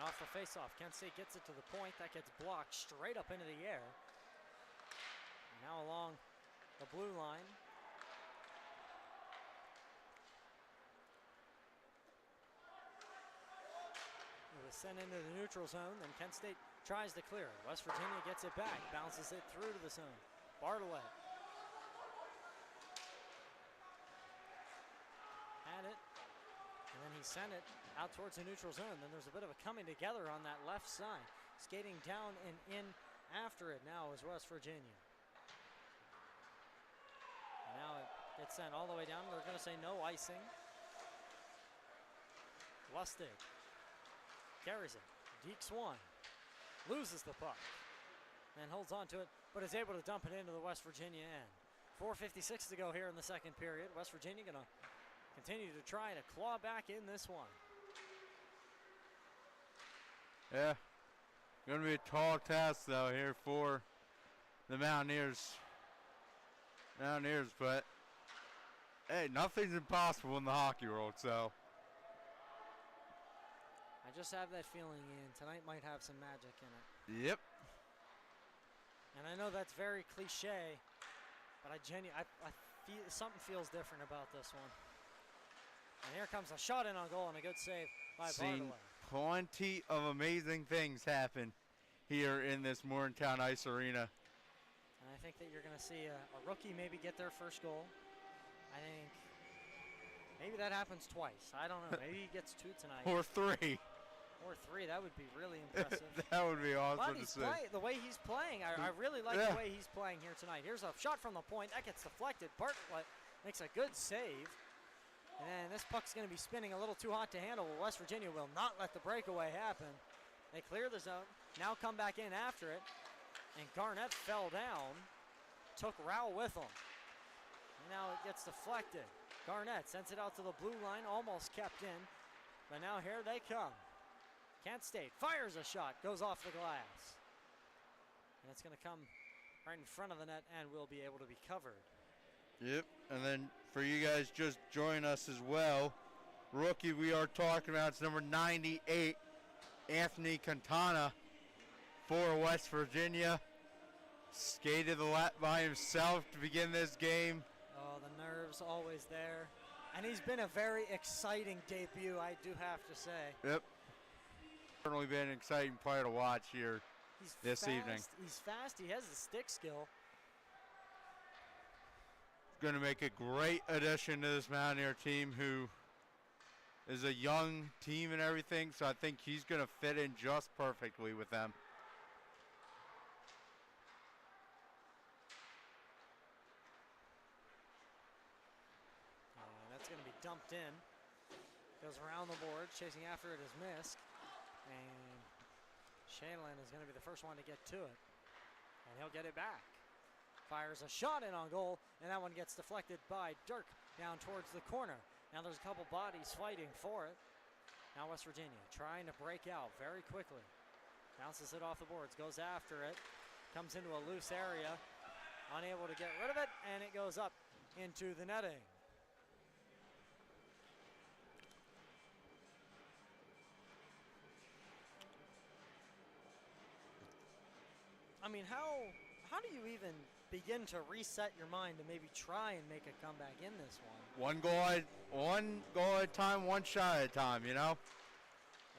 off the faceoff, Kent State gets it to the point. That gets blocked straight up into the air. Now along the blue line. It was sent into the neutral zone, then Kent State tries to clear it. West Virginia gets it back, bounces it through to the zone. Bartlett had it, and then he sent it out towards the neutral zone. Then there's a bit of a coming together on that left side. Skating down and in after it now is West Virginia. And now it gets sent all the way down. They're going to say no icing. Lustig carries it. Deeks one. Loses the puck. And holds on to it, but is able to dump it into the West Virginia end. 4:56 to go here in the second period. West Virginia going to continue to try to claw back in this one. Yeah, going to be a tall task though here for the Mountaineers. But hey, nothing's impossible in the hockey world, so. I just have that feeling, Ian. Tonight might have some magic in it. Yep. And I know that's very cliche, but I feel something feels different about this one. And here comes a shot in on goal and a good save by Seen Bartlett. plenty of amazing things happen here in this Morgantown Ice Arena. And I think that you're going to see a rookie maybe get their first goal. I think maybe that happens twice. I don't know. Maybe he gets two tonight. Or three. Or three. That would be really impressive. That would be awesome to But see. the way he's playing, I really like the way he's playing here tonight. Here's a shot from the point. That gets deflected. Bartlett makes a good save. And this puck's going to be spinning a little too hot to handle. West Virginia will not let the breakaway happen. They clear the zone. Now come back in after it. And Garnett fell down. Took Rao with him. And now it gets deflected. Garnett sends it out to the blue line. Almost kept in. But now here they come. Kent State fires a shot, goes off the glass. And it's going to come right in front of the net and will be able to be covered. Yep, and then for you guys just join us as well, rookie we are talking about is number 98, Anthony Cantana for West Virginia. Skated the lap by himself to begin this game. Oh, the nerves always there. And he's been a very exciting debut, I do have to say. Yep. Certainly been an exciting player to watch here this evening. He's fast. He has the stick skill. Going to make a great addition to this Mountaineer team, who is a young team and everything, so I think he's going to fit in just perfectly with them. That's going to be dumped in. Goes around the board, chasing after it is missed. And Shanlin is going to be the first one to get to it. And he'll get it back. Fires a shot in on goal, and that one gets deflected by Dirk down towards the corner. Now there's a couple bodies fighting for it. Now West Virginia trying to break out very quickly. Bounces it off the boards, goes after it. Comes into a loose area. Unable to get rid of it, and it goes up into the netting. I mean, how do you even begin to reset your mind to maybe try and make a comeback in this one? One goal at a time, one shot at a time, you know?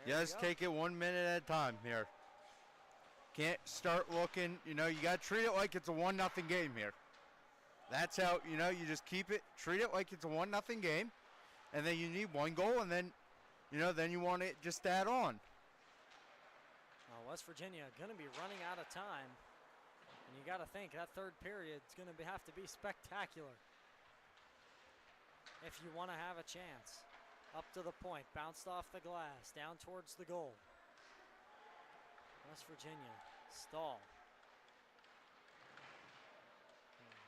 Just take it 1 minute at a time here. Can't start looking, you know, you got to treat it like it's a 1-0 game here. That's how, you know, you just keep it, treat it like it's a 1-0 game, and then you need one goal, and then, you know, then you want it just to add on. West Virginia going to be running out of time. And you got to think that third period is going to have to be spectacular if you want to have a chance. Up to the point, bounced off the glass, down towards the goal. West Virginia, Stahl.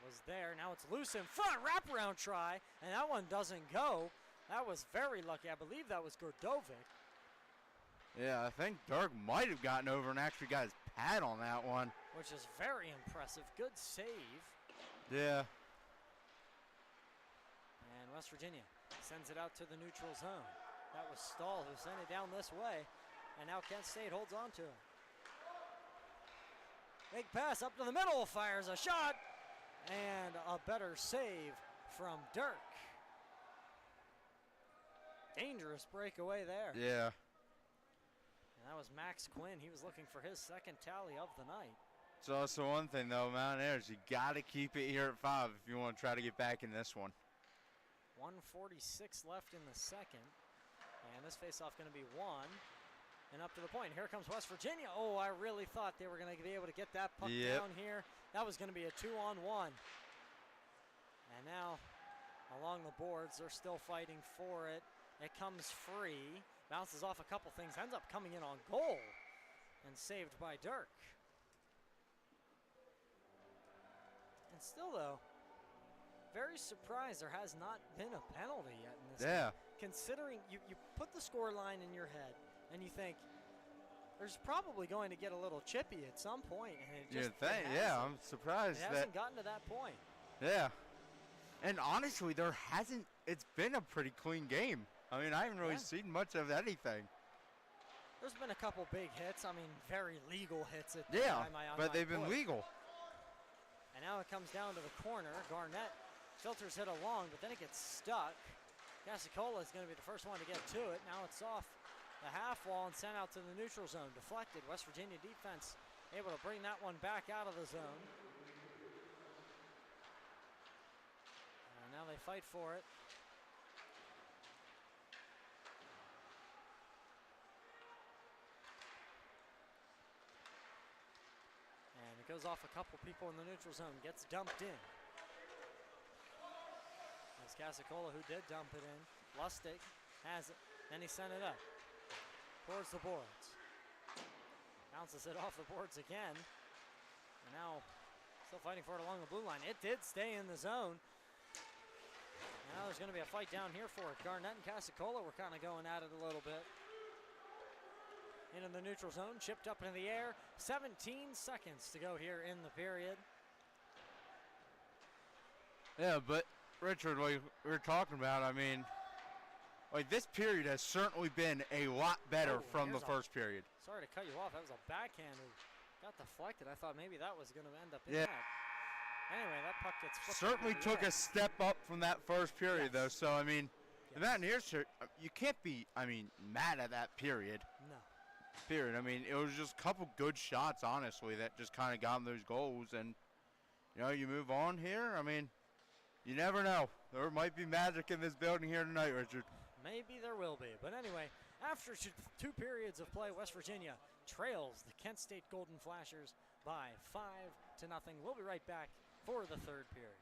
Was there, now it's loose in front, wraparound try, and that one doesn't go. That was very lucky, I believe that was Gordovic. Yeah, I think Dirk might have gotten over and actually got his pad on that one. Which is very impressive. Good save. Yeah. And West Virginia sends it out to the neutral zone. That was Stahl who sent it down this way. And now Kent State holds on to it. Big pass up to the middle, fires a shot, and a better save from Dirk. Dangerous breakaway there. Yeah. And that was Max Quinn. He was looking for his second tally of the night. It's also one thing, though, Mountaineers, you got to keep it here at 5 if you want to try to get back in this one. 1:46 left in the second. And this faceoff going to be won. And up to the point. Here comes West Virginia. Oh, I really thought they were going to be able to get that puck down here. That was going to be a 2-on-1. And now along the boards, they're still fighting for it. It comes free. Bounces off a couple things. Ends up coming in on goal. And saved by Dirk. And still, though, very surprised there has not been a penalty yet in this game. Considering you put the score line in your head and you think there's probably going to get a little chippy at some point, and it just I'm surprised it hasn't gotten to that point. Yeah. And honestly, it's been a pretty clean game. I mean, I haven't really seen much of anything. There's been a couple big hits. I mean, very legal hits at but they've been legal. And now it comes down to the corner. Garnett filters it along, but then it gets stuck. Casicola is going to be the first one to get to it. Now it's off the half wall and sent out to the neutral zone. Deflected. West Virginia defense able to bring that one back out of the zone. And now they fight for it. And it goes off a couple people in the neutral zone. Gets dumped in. It's Casicola who did dump it in. Lustig has it. Then he sent it up towards the boards. Bounces it off the boards again. And now still fighting for it along the blue line. It did stay in the zone. And now there's going to be a fight down here for it. Garnett and Casicola were kind of going at it a little bit. Into the neutral zone, chipped up into the air. 17 seconds to go here in the period. Yeah, but Richard, like we were talking about, I mean, like this period has certainly been a lot better from the first period. Sorry to cut you off. That was a backhand who got deflected. I thought maybe that was going to end up in that. Anyway, that puck gets flipped. Certainly took a step up from that first period, though. So, I mean, the Mountaineers, you can't be, mad at that period. No. Period. I mean, it was just a couple good shots, honestly, that just kind of got them those goals. And, you move on here. I mean, you never know. There might be magic in this building here tonight, Richard. Maybe there will be. But anyway, after two periods of play, West Virginia trails the Kent State Golden Flashers by 5-0. We'll be right back for the third period.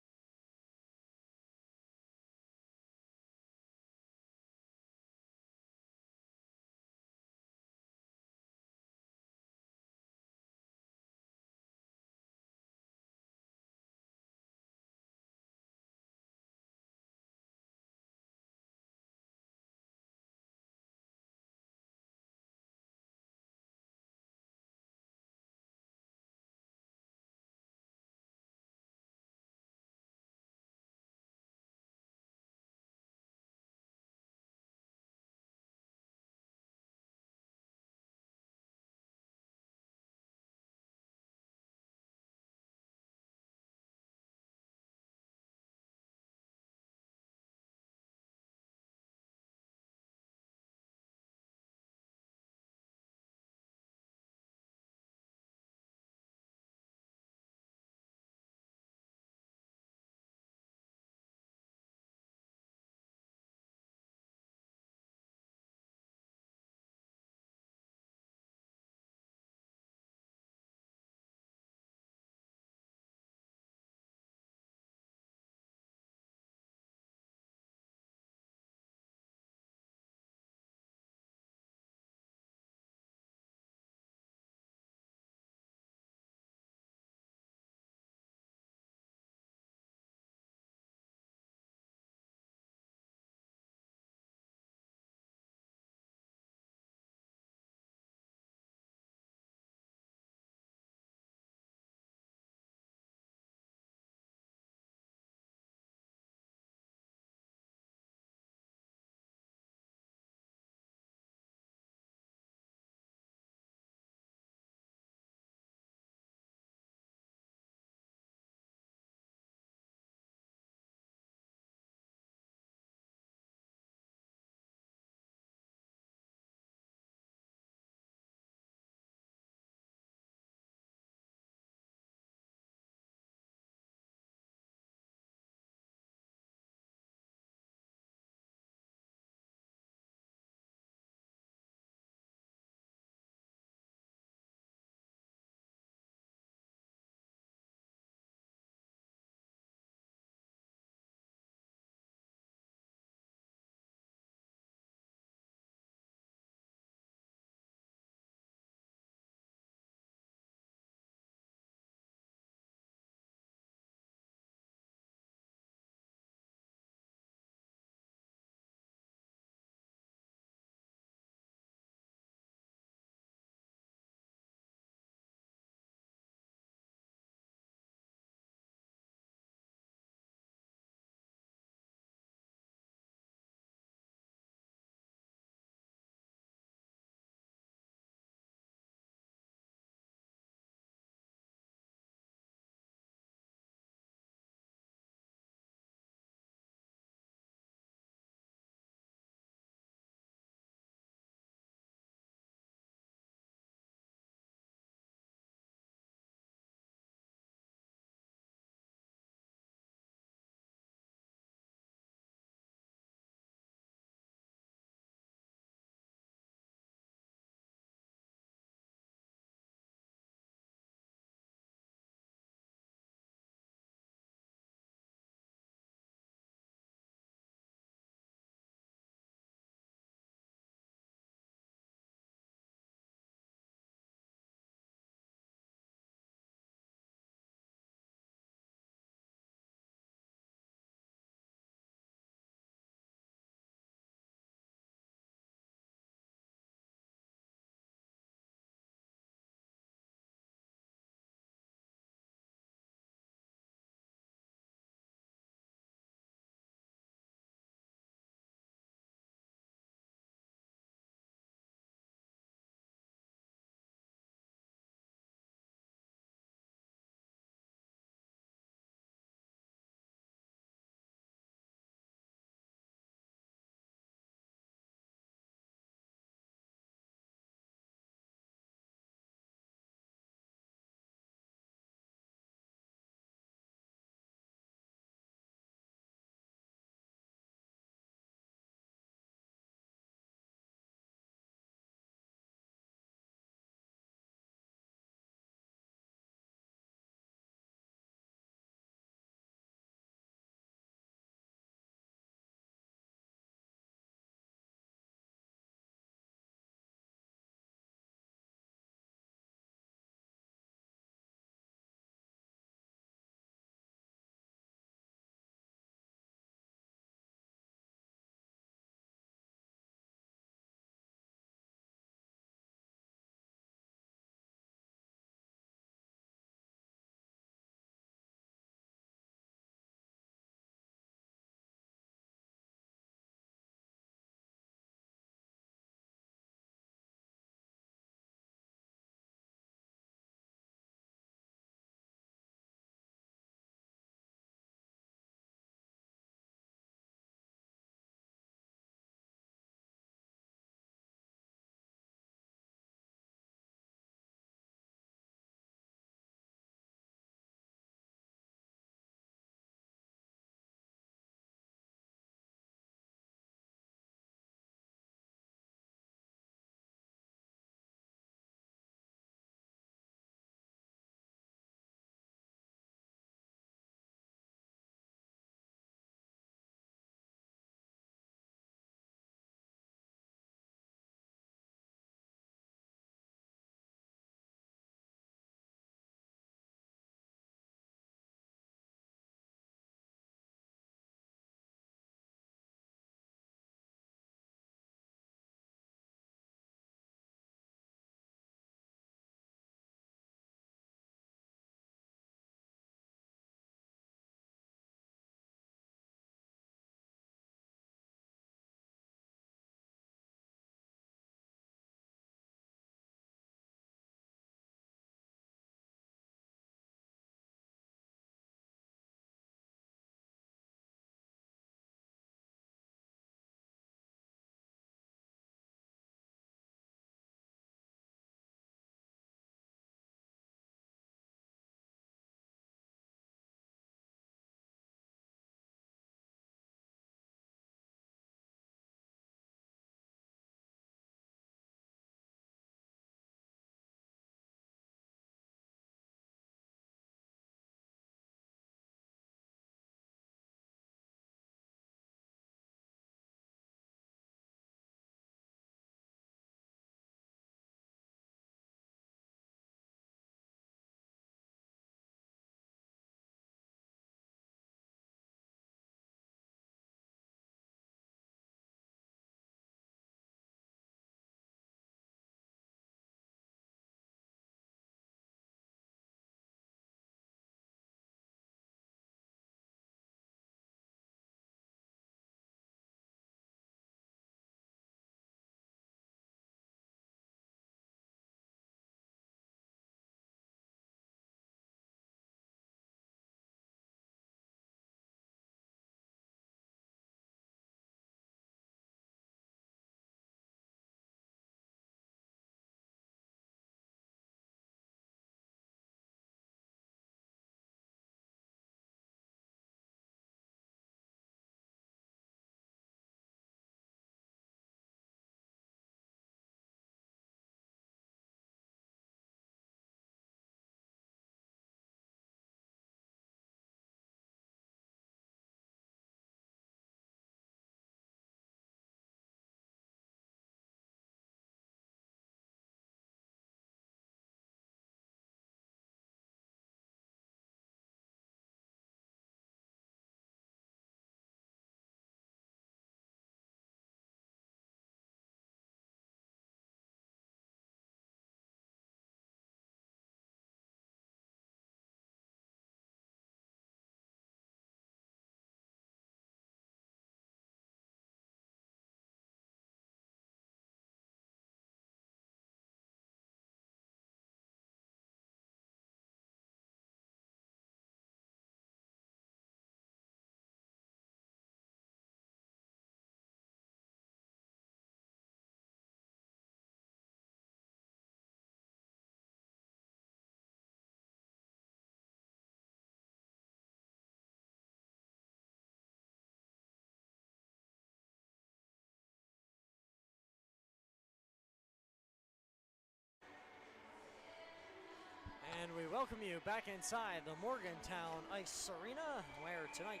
welcome you back inside the Morgantown Ice Arena, where tonight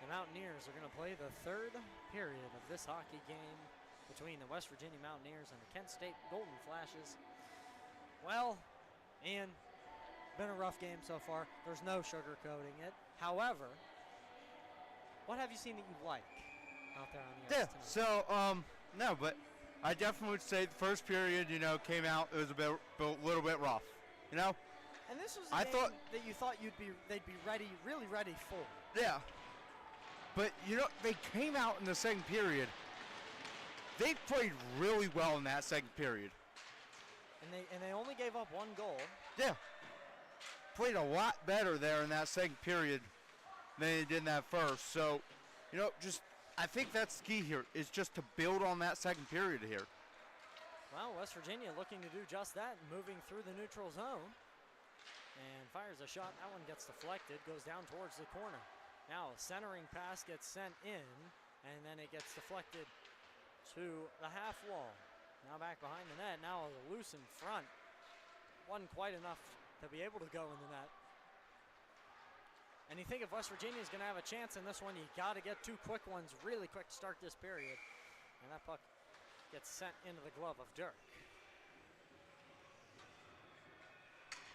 the Mountaineers are going to play the third period of this hockey game between the West Virginia Mountaineers and the Kent State Golden Flashes. Well, Ian, been a rough game so far. There's no sugarcoating it. However, what have you seen that you like out there on the ice tonight? So, no, but I definitely would say the first period, came out, it was a little bit rough, And this was a game that you thought they'd be ready, really ready for. Yeah. But, they came out in the second period. They played really well in that second period. And they only gave up one goal. Yeah. Played a lot better there in that second period than they did in that first. So, I think that's the key here, is just to build on that second period here. Well, West Virginia looking to do just that, moving through the neutral zone. And fires a shot. That one gets deflected, goes down towards the corner. Now a centering pass gets sent in, and then it gets deflected to the half wall. Now back behind the net. Now a loose in front. Wasn't quite enough to be able to go in the net. And you think if West Virginia is going to have a chance in this one, you got to get two quick ones really quick to start this period. And that puck gets sent into the glove of Dirk.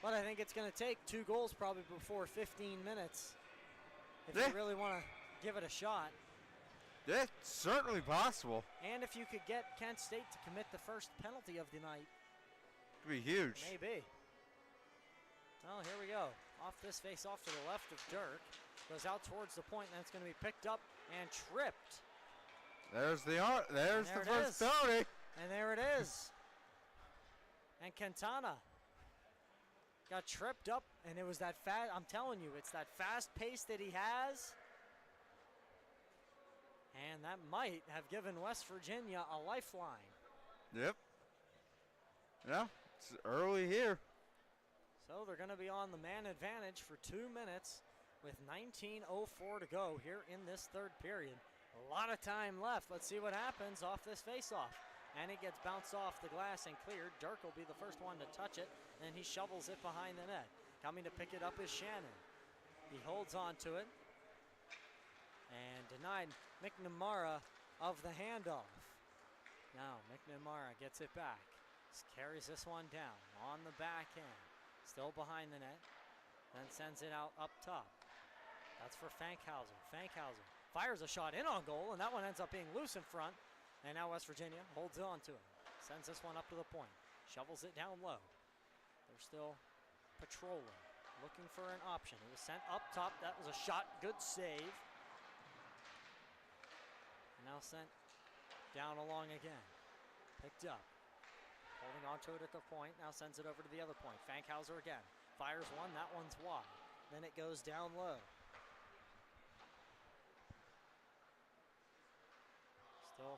But I think it's going to take 2 goals probably before 15 minutes if you really want to give it a shot. That's certainly possible. And if you could get Kent State to commit the first penalty of the night. Could be huge. Maybe. Well, here we go. Off this face-off to the left of Dirk. Goes out towards the point, and it's going to be picked up and tripped. There's the first penalty. And there it is. And Quintana got tripped up, and it was that fast. I'm telling you, it's that fast pace that he has. And that might have given West Virginia a lifeline. Yep. Yeah, it's early here. So they're going to be on the man advantage for 2 minutes with 19:04 to go here in this third period. A lot of time left. Let's see what happens off this faceoff. And it gets bounced off the glass and cleared. Dirk will be the first one to touch it, and he shovels it behind the net. Coming to pick it up is Shannon. He holds on to it and denied McNamara of the handoff. Now McNamara gets it back. Carries this one down on the backhand. Still behind the net. Then sends it out up top. That's for Fankhauser. Fankhauser fires a shot in on goal, and that one ends up being loose in front. And now West Virginia holds on to it. Sends this one up to the point. Shovels it down low. They're still patrolling, looking for an option. It was sent up top. That was a shot. Good save. Now sent down along again. Picked up. Holding on to it at the point. Now sends it over to the other point. Fankhauser again. Fires one. That one's wide. Then it goes down low. Still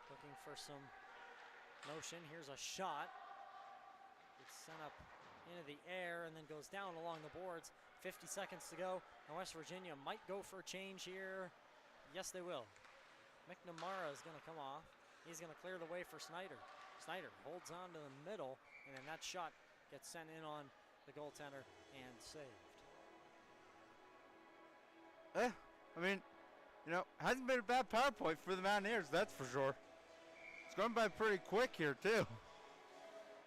looking for some motion. Here's a shot. It's sent up into the air and then goes down along the boards. 50 seconds to go. And West Virginia might go for a change here. Yes, they will. McNamara is going to come off. He's going to clear the way for Snyder. Snyder holds on to the middle, and then that shot gets sent in on the goaltender and saved. Hasn't been a bad power play for the Mountaineers, that's for sure. It's going by pretty quick here, too,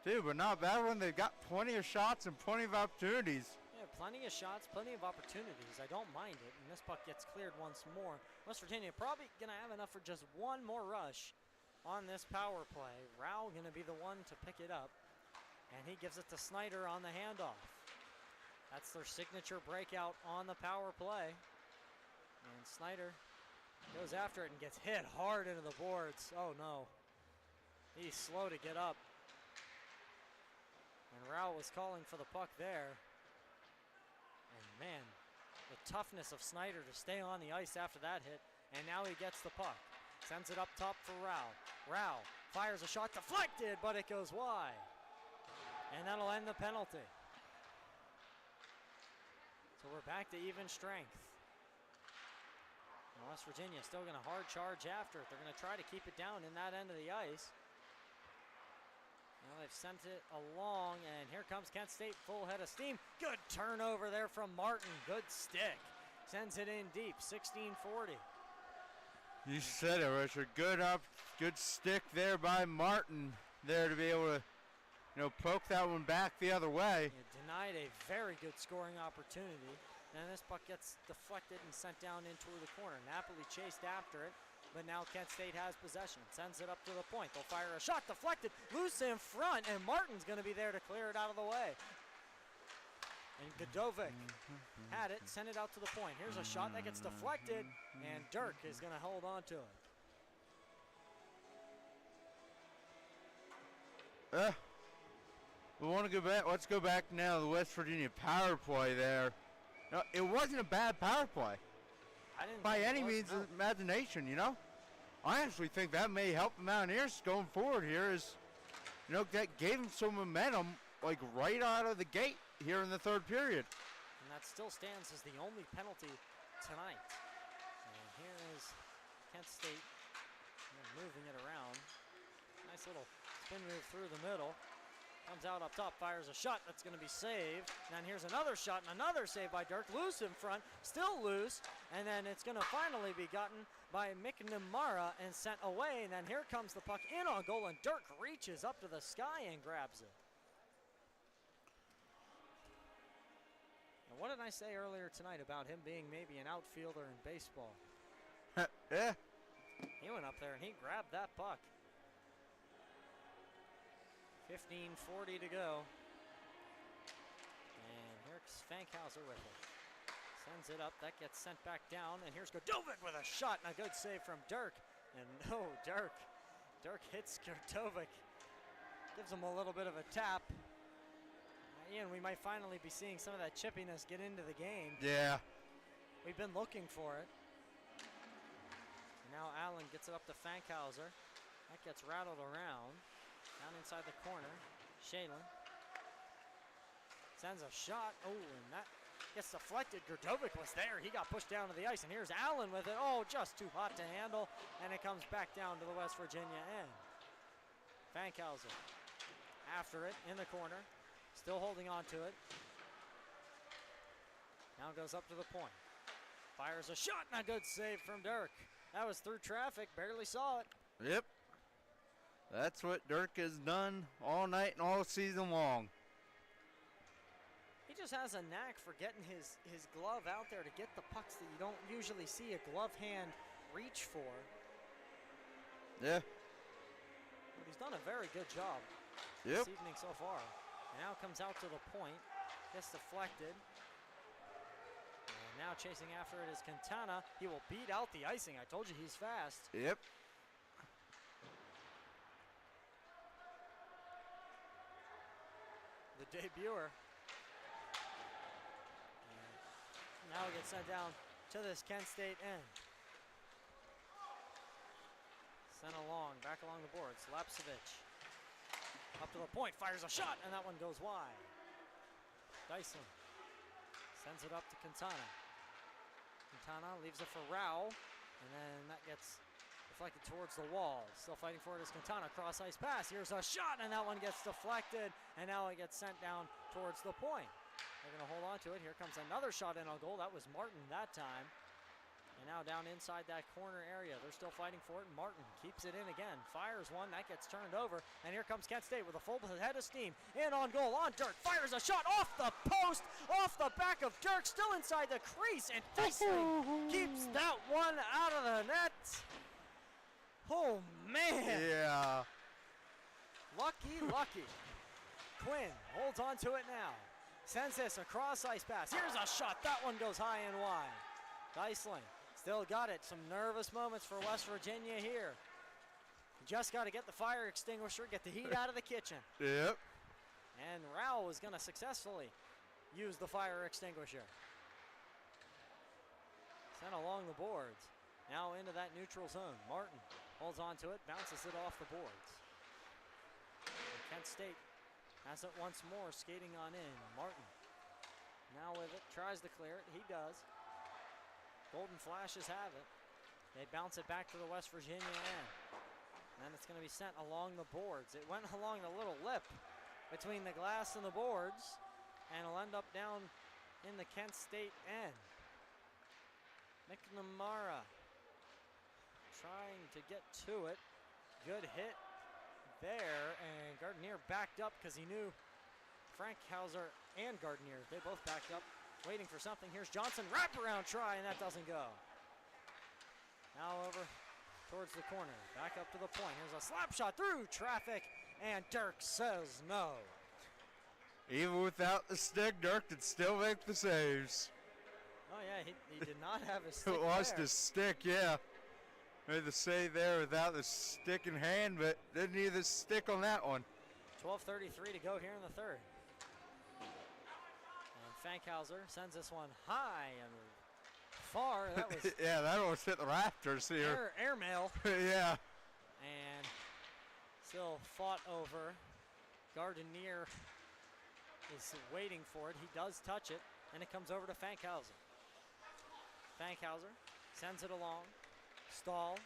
but not a bad one. They've got plenty of shots and plenty of opportunities. Yeah, plenty of shots, plenty of opportunities. I don't mind it, and this puck gets cleared once more. West Virginia probably going to have enough for just one more rush on this power play. Rao going to be the one to pick it up, and he gives it to Snyder on the handoff. That's their signature breakout on the power play. And Snyder goes after it and gets hit hard into the boards. Oh no. He's slow to get up. And Rao was calling for the puck there. And man, the toughness of Snyder to stay on the ice after that hit. And now he gets the puck. Sends it up top for Rao. Rao fires a shot, deflected, but it goes wide. And that'll end the penalty. So we're back to even strength. And West Virginia still going to hard charge after it. They're going to try to keep it down in that end of the ice. Now they've sent it along, and here comes Kent State, full head of steam. Good turnover there from Martin. Good stick. Sends it in deep, 16-40. You said it, Richard. Good stick there by Martin there to be able to, poke that one back the other way. It denied a very good scoring opportunity. And this puck gets deflected and sent down into the corner. Napoli chased after it, but now Kent State has possession. Sends it up to the point. They'll fire a shot, deflected, loose in front, and Martin's going to be there to clear it out of the way. And Godovic had it, sent it out to the point. Here's a shot that gets deflected, and Dirk is going to hold on to it. We want to go back. Let's go back now to the West Virginia power play there. No, it wasn't a bad power play. By any means of imagination, I actually think that may help the Mountaineers going forward here that gave them some momentum, like right out of the gate here in the third period. And that still stands as the only penalty tonight. And here is Kent State moving it around. Nice little spin move through the middle. Comes out up top, fires a shot that's going to be saved. And then here's another shot and another save by Dirk. Loose in front, still loose. And then it's going to finally be gotten by McNamara and sent away. And then here comes the puck in on goal, and Dirk reaches up to the sky and grabs it. And what did I say earlier tonight about him being maybe an outfielder in baseball? Yeah. He went up there and he grabbed that puck. 15:40 to go. And here's Fankhauser with it. Sends it up, that gets sent back down, and here's Godovic with a shot and a good save from Dirk. And no, Dirk hits Godovic. Gives him a little bit of a tap. Ian, we might finally be seeing some of that chippiness get into the game. Yeah. We've been looking for it. And now Allen gets it up to Fankhauser. That gets rattled around. Down inside the corner, Shalen sends a shot. Oh, and that gets deflected. Godovic was there. He got pushed down to the ice, and here's Allen with it. Oh, just too hot to handle, and it comes back down to the West Virginia end. Fankhauser after it in the corner, still holding on to it. Now goes up to the point. Fires a shot, and a good save from Dirk. That was through traffic, barely saw it. Yep. That's what Dirk has done all night and all season long. He just has a knack for getting his glove out there to get the pucks that you don't usually see a glove hand reach for. Yeah. But he's done a very good job this evening so far. And now comes out to the point, gets deflected. And now chasing after it is Quintana. He will beat out the icing. I told you he's fast. Yep. The debuter. And now it gets sent down to this Kent State end. Sent along, back along the boards. Lapsevich up to the point, fires a shot, and that one goes wide. Dyson sends it up to Quintana. Quintana leaves it for Rao, and then that gets deflected towards the wall. Still fighting for it is Quintana. Cross ice pass. Here's a shot, and that one gets deflected, and now it gets sent down towards the point. They're going to hold on to it. Here comes another shot in on goal. That was Martin that time. And now down inside that corner area. They're still fighting for it. Martin keeps it in again. Fires one. That gets turned over. And here comes Kent State with a full head of steam. In on goal on Dirk. Fires a shot off the post. Off the back of Dirk. Still inside the crease. And Dyson keeps that one out of the net. Oh, man. Yeah. Lucky. Quinn holds on to it now. Sends this across ice pass. Here's a shot. That one goes high and wide. Dyson still got it. Some nervous moments for West Virginia here. Just got to get the fire extinguisher, get the heat out of the kitchen. Yep. And Rao is going to successfully use the fire extinguisher. Sent along the boards. Now into that neutral zone. Martin holds on to it, bounces it off the boards. And Kent State has it once more, skating on in. Martin now with it, tries to clear it. He does. Golden Flashes have it. They bounce it back to the West Virginia end. And it's going to be sent along the boards. It went along the little lip between the glass and the boards, and it'll end up down in the Kent State end. McNamara trying to get to it. Good hit there, and Gardenier backed up because he knew Frankhauser and Gardenier, they both backed up, waiting for something. Here's Johnson, wraparound try, and that doesn't go. Now over towards the corner, back up to the point. Here's a slap shot through traffic, and Dirk says no. Even without the stick, Dirk could still make the saves. Oh yeah, he did not have his stick Lost there. his stick, yeah. Made the save there without the stick in hand, but didn't need the stick on that one. 12:33 to go here in the third. And Fankhauser sends this one high and far. That was yeah, that almost hit the rafters here. Airmail. Yeah. And still fought over. Gardenier is waiting for it. He does touch it, and it comes over to Fankhauser. Fankhauser sends it along. Stahl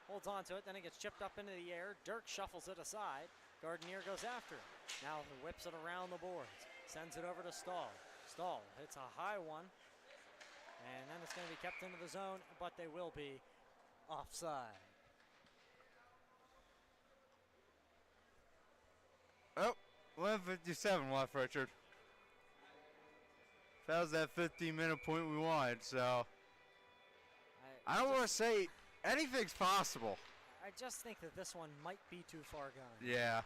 holds on to it, then it gets chipped up into the air. Dirk shuffles it aside. Gardenier goes after it. Now he whips it around the boards. Sends it over to Stahl. Stahl hits a high one. And then it's going to be kept into the zone, but they will be offside. Oh, 11:57 left, Richard. That was that 15-minute point we wanted, so I don't want to say anything's possible. I just think that this one might be too far gone. Yeah.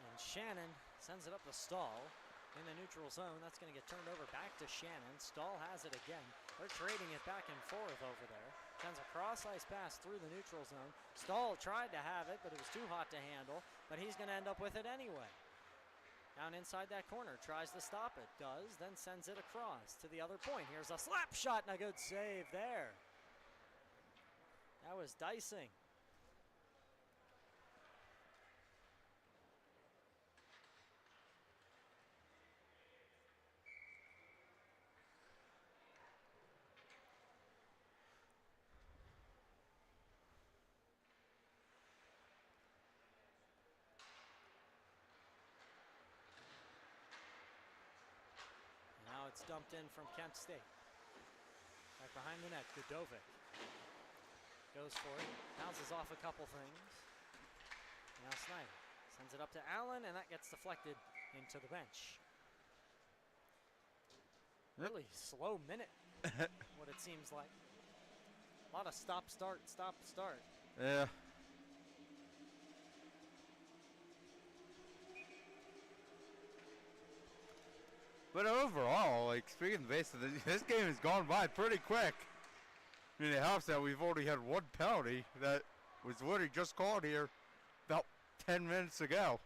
And Shannon sends it up to Stahl in the neutral zone. That's going to get turned over back to Shannon. Stahl has it again. They're trading it back and forth over there. Sends a cross-ice pass through the neutral zone. Stahl tried to have it, but it was too hot to handle. But he's going to end up with it anyway. Down inside that corner, tries to stop it. Does, then sends it across to the other point. Here's a slap shot and a good save there. That was dicing. Now it's dumped in from Kent State. Right behind the net, Godovic goes for it, bounces off a couple things. Now Snyder sends it up to Allen, and that gets deflected into the bench. Really slow minute, what it seems like. A lot of stop, start, stop, start. Yeah. But overall, like, speaking of base, this game has gone by pretty quick. I mean, it helps that we've already had one penalty that was literally just called here about 10 minutes ago.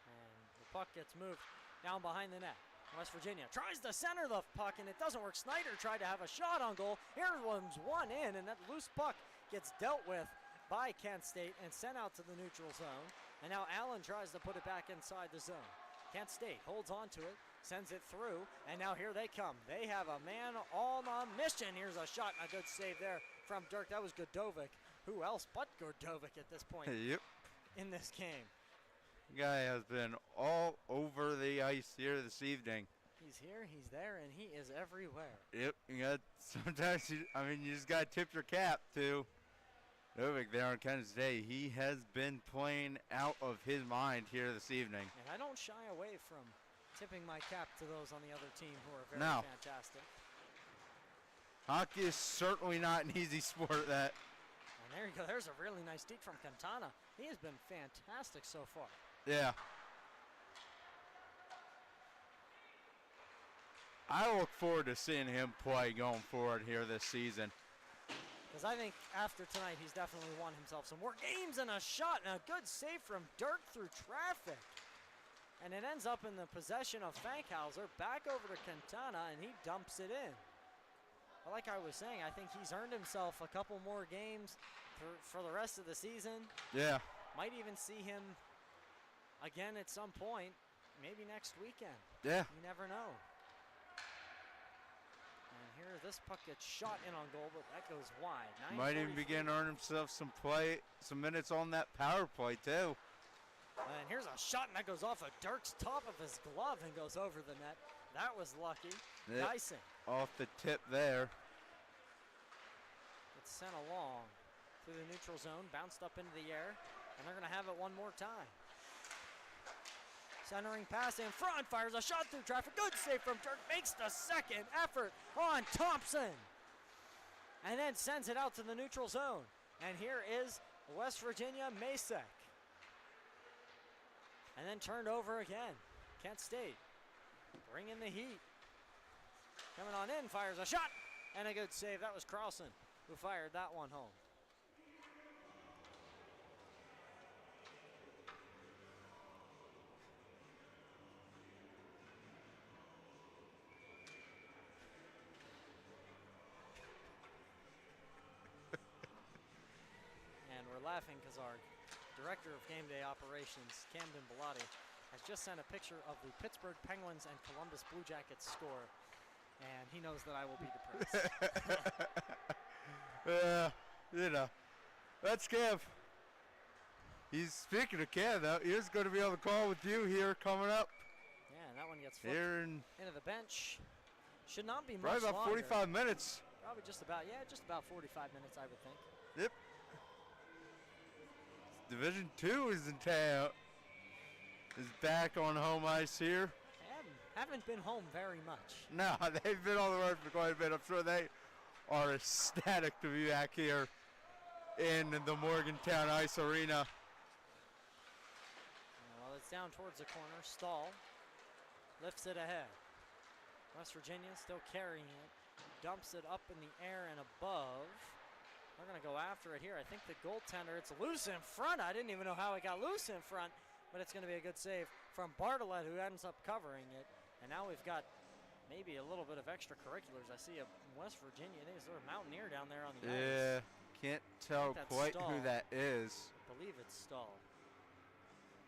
And the puck gets moved down behind the net. West Virginia tries to center the puck, and it doesn't work. Snyder tried to have a shot on goal. Here one's one in, and that loose puck gets dealt with by Kent State and sent out to the neutral zone. And now Allen tries to put it back inside the zone. Kent State holds on to it, sends it through, and now here they come. They have a man on a mission. Here's a shot and a good save there from Dirk. That was Godovic. Who else but Godovic at this point Yep. in this game? The guy has been all over the ice here this evening. He's here, he's there, and he is everywhere. Yep. Sometimes, you just got to tip your cap to Godovic there on Kent State. He has been playing out of his mind here this evening. And I don't shy away from tipping my cap to those on the other team who are very No. fantastic. Hockey is certainly not an easy sport. That. And there you go. There's a really nice deke from Quintana. He has been fantastic so far. Yeah. I look forward to seeing him play going forward here this season. Because I think after tonight, he's definitely won himself some more games and a shot and a good save from Dirk through traffic. And it ends up in the possession of Fankhauser, back over to Quintana, and he dumps it in. But like I was saying, I think he's earned himself a couple more games for the rest of the season. Yeah. Might even see him again at some point, maybe next weekend. Yeah. You never know. And here. This puck gets shot in on goal, but that goes wide. Might even begin to earn himself some minutes on that power play too. And here's a shot, and that goes off of Dirk's top of his glove and goes over the net. That was lucky. Dyson. Off the tip there. It's sent along through the neutral zone, bounced up into the air, and they're going to have it one more time. Centering pass in front, fires a shot through traffic. Good save from Dirk, makes the second effort on Thompson. And then sends it out to the neutral zone. And here is West Virginia Masek. And then turned over again. Kent State bringing the heat. Coming on in, fires a shot, and a good save. That was Carlson who fired that one home. And we're laughing because our director of game day operations, Camden Bellotti, has just sent a picture of the Pittsburgh Penguins and Columbus Blue Jackets score, and he knows that I will be depressed. You know, that's Kev. He's speaking of Kev, though. He's going to be on the call with you here coming up. Yeah, and that one gets flipped here into the bench. Should not be much probably about longer. 45 minutes. Probably just about 45 minutes, I would think. Yep. Division 2 is in town. Is back on home ice here. Haven't been home very much. No, they've been on the road for quite a bit. I'm sure they are ecstatic to be back here in the Morgantown Ice Arena. Well, it's down towards the corner. Stahl lifts it ahead. West Virginia still carrying it. Dumps it up in the air and above. They're going to go after it here. I think the goaltender, it's loose in front. I didn't even know how it got loose in front, but it's going to be a good save from Bartlett, who ends up covering it. And now we've got maybe a little bit of extracurriculars. I see a West Virginia, I think it's a Mountaineer down there on the ice. Yeah, can't tell quite Stahl. who that is. I believe it's Stahl.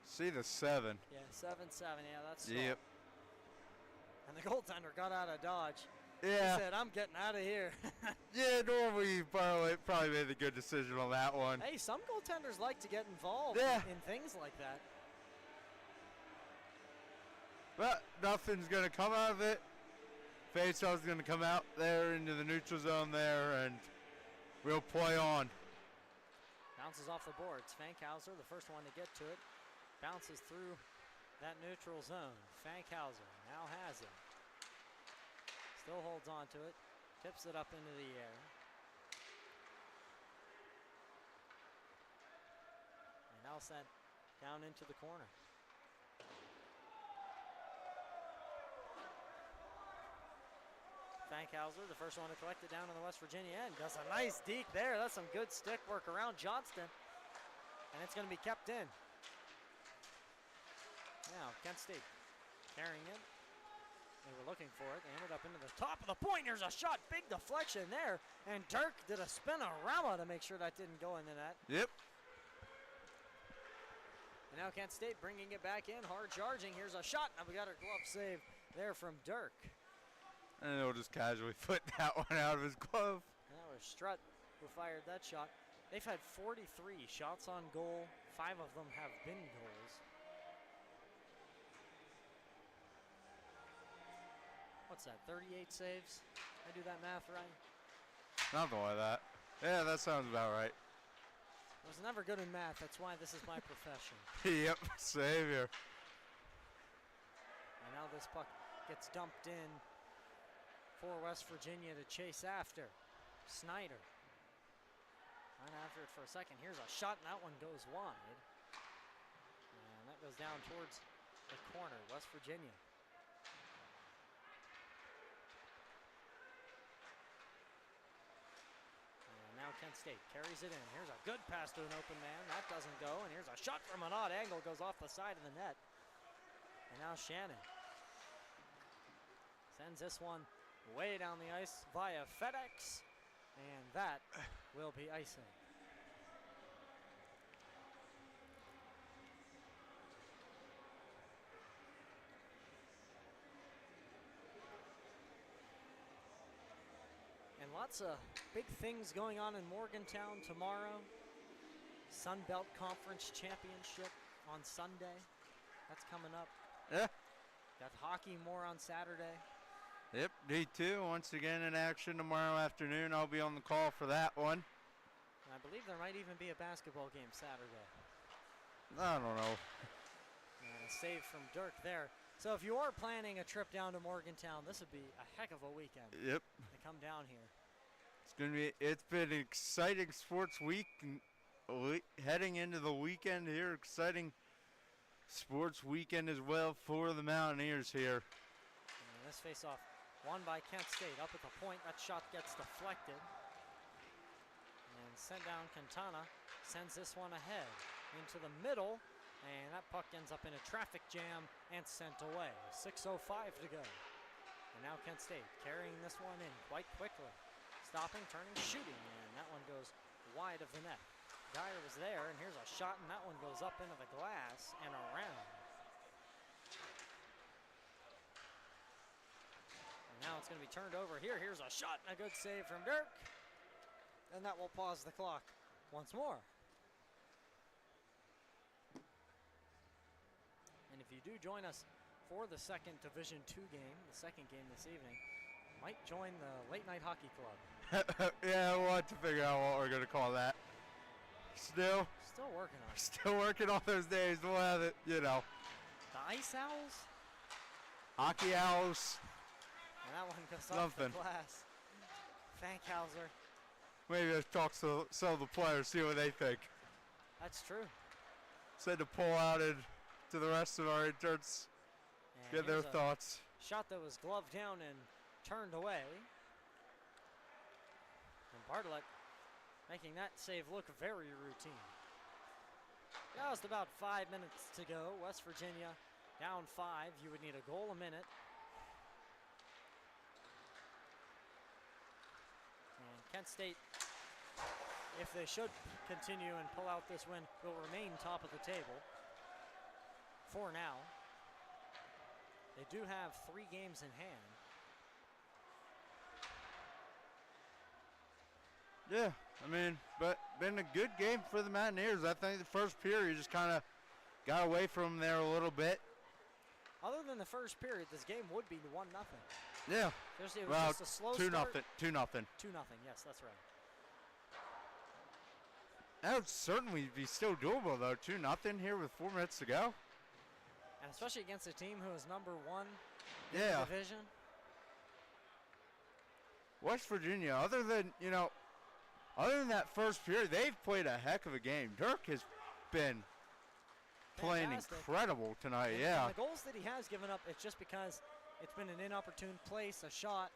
See the 7. Yeah, 7-7, yeah, that's Stahl. Yep. And the goaltender got out of dodge. Yeah. He said, I'm getting out of here. Yeah, normally probably made the good decision on that one. Hey, some goaltenders like to get involved in things like that. But nothing's going to come out of it. Faceoff's going to come out there into the neutral zone there, and we'll play on. Bounces off the boards. Fankhauser, the first one to get to it, bounces through that neutral zone. Fankhauser now has it. Still holds on to it. Tips it up into the air. And now sent down into the corner. Fankhauser, the first one to collect it down on the West Virginia end. Does a nice deke there. That's some good stick work around Johnston. And it's going to be kept in. Now, Kent State carrying it. They were looking for it. They ended up into the top of the point. There's a shot. Big deflection there. And Dirk did a spin-a-rama to make sure that didn't go in the net. Yep. And now Kent State bringing it back in. Hard charging. Here's a shot. Now we got our glove save there from Dirk. And he'll just casually put that one out of his glove. And that was Strutt who fired that shot. They've had 43 shots on goal. 5 of them have been goals. What's that, 38 saves? I do that math right? Something like that. Yeah, that sounds about right. I was never good in math. That's why this is my profession. Yep, savior. And now this puck gets dumped in for West Virginia to chase after. Snyder. Right after it for a second. Here's a shot, and that one goes wide. And that goes down towards the corner, West Virginia. Now Kent State carries it in. Here's a good pass to an open man. That doesn't go. And here's a shot from an odd angle. Goes off the side of the net. And now Shannon sends this one way down the ice via FedEx. And that will be icing. Lots of big things going on in Morgantown tomorrow. Sun Belt Conference Championship on Sunday. That's coming up. Yeah. Got hockey more on Saturday. Yep, D2 once again in action tomorrow afternoon. I'll be on the call for that one. I believe there might even be a basketball game Saturday. I don't know. And a save from Dirk there. So if you are planning a trip down to Morgantown, this would be a heck of a weekend. Yep. To come down here. It's been an exciting sports week. Heading into the weekend here, exciting sports weekend as well for the Mountaineers here. And this face-off won by Kent State. Up at the point, that shot gets deflected. And sent down Quintana sends this one ahead into the middle, and that puck ends up in a traffic jam and sent away. 6:05 to go. And now Kent State carrying this one in quite quickly. Stopping, turning, shooting, and that one goes wide of the net. Geyer was there, and here's a shot, and that one goes up into the glass and around. And now it's going to be turned over here. Here's a shot and a good save from Dirk. And that will pause the clock once more. And if you do join us for the second Division II game, the second game this evening, might join the Late Night Hockey Club. Yeah, we'll have to figure out what we're going to call that. Still working on it. Still working on those days. We'll have it, you know. The Ice Owls? Hockey Owls. And that one goes off the glass. Fankhauser. Maybe let's talk to some of the players, see what they think. That's true. Said to pull out and to the rest of our interns, get their thoughts. Shot that was gloved down and turned away. And Bartlett making that save look very routine. Just about 5 minutes to go. West Virginia down 5. You would need a goal a minute. And Kent State, if they should continue and pull out this win, will remain top of the table for now. They do have 3 games in hand. Yeah, I mean, but been a good game for the Mountaineers. I think the first period just kind of got away from them there a little bit. Other than the first period, this game would be 1-0. Yeah. It was just a slow 2-0. start. 2-0. 2-0. Yes, that's right. That would certainly be still doable, though. 2-0 here with 4 minutes to go. And especially against a team who is number 1 in the division. West Virginia, other than that first period, they've played a heck of a game. Dirk has been playing incredible tonight, and the goals that he has given up, it's just because it's been an inopportune place, a shot,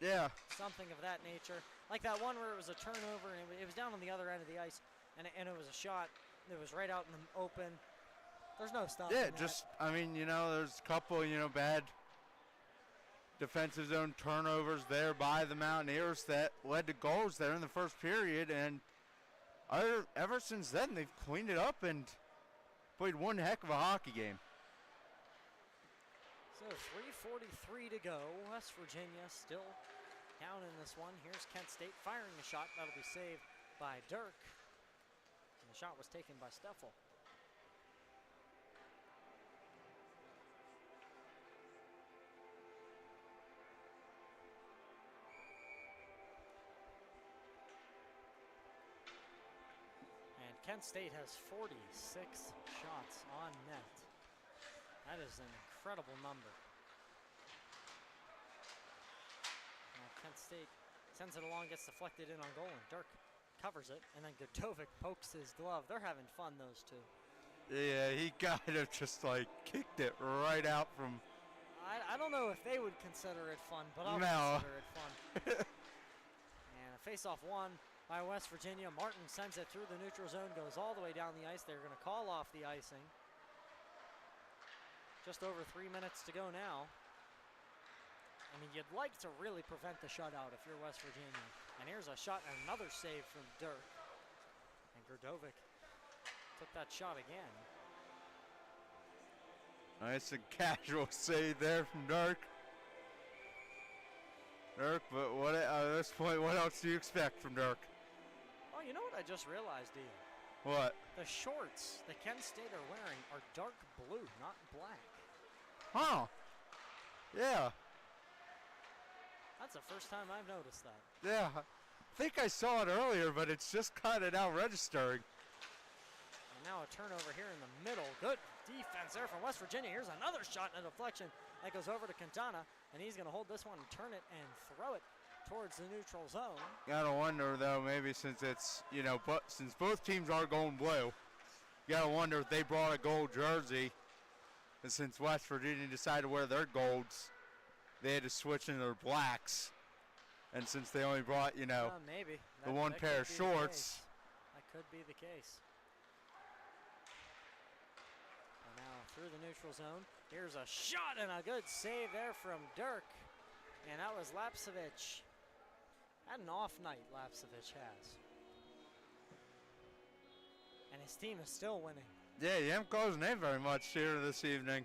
something of that nature. Like that one where it was a turnover, and it was down on the other end of the ice, and it was a shot that was right out in the open. There's no stopping that. There's a couple, bad defensive zone turnovers there by the Mountaineers that led to goals there in the first period, and ever since then they've cleaned it up and played one heck of a hockey game. So 3:43 to go. West Virginia still down in this one. Here's Kent State firing a shot. That'll be saved by Dirk. And the shot was taken by Steffel. Kent State has 46 shots on net. That is an incredible number. Now Kent State sends it along, gets deflected in on goal, and Dirk covers it, and then Godovic pokes his glove. They're having fun, those two. Yeah, he kind of just kicked it right out from... I don't know if they would consider it fun, but I'll consider it fun. And a face-off won by West Virginia. Martin sends it through the neutral zone, goes all the way down the ice. They're going to call off the icing. Just over 3 minutes to go now. I mean, you'd like to really prevent the shutout if you're West Virginia. And here's a shot and another save from Dirk. And Godovic took that shot again. Nice and casual save there from Dirk. Dirk, but what at this point, what else do you expect from Dirk? Oh, you know what I just realized, Ian? What? The shorts that Kent State are wearing are dark blue, not black. Huh. Yeah. That's the first time I've noticed that. Yeah. I think I saw it earlier, but it's just kind of now registering. And now a turnover here in the middle. Good defense there from West Virginia. Here's another shot and a deflection that goes over to Quintana, and he's going to hold this one and turn it and throw it towards the neutral zone. Gotta wonder though, maybe since it's, you know, but since both teams are going blue, you gotta wonder if they brought a gold jersey, and since West Virginia decided to wear their golds, they had to switch into their blacks. And since they only brought, you know, maybe the one pair of shorts. That could be the case. And now through the neutral zone. Here's a shot and a good save there from Dirk. And that was Lapsevich. Had an off night, Lapsevich has. And his team is still winning. Yeah, you haven't caused in very much here this evening.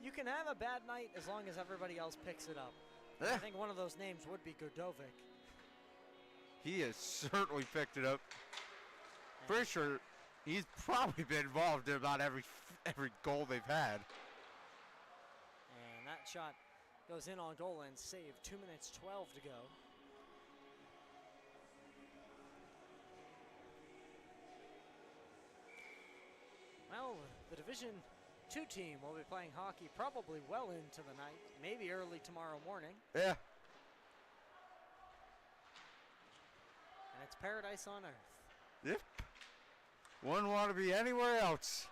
You can have a bad night as long as everybody else picks it up. Yeah. I think one of those names would be Godovic. He has certainly picked it up. Pretty sure he's probably been involved in about every goal they've had. And that shot goes in on goal and saved. 2 minutes 12 to go. Well, the Division II team will be playing hockey probably well into the night, maybe early tomorrow morning. Yeah. And it's paradise on earth. Yep. Wouldn't want to be anywhere else.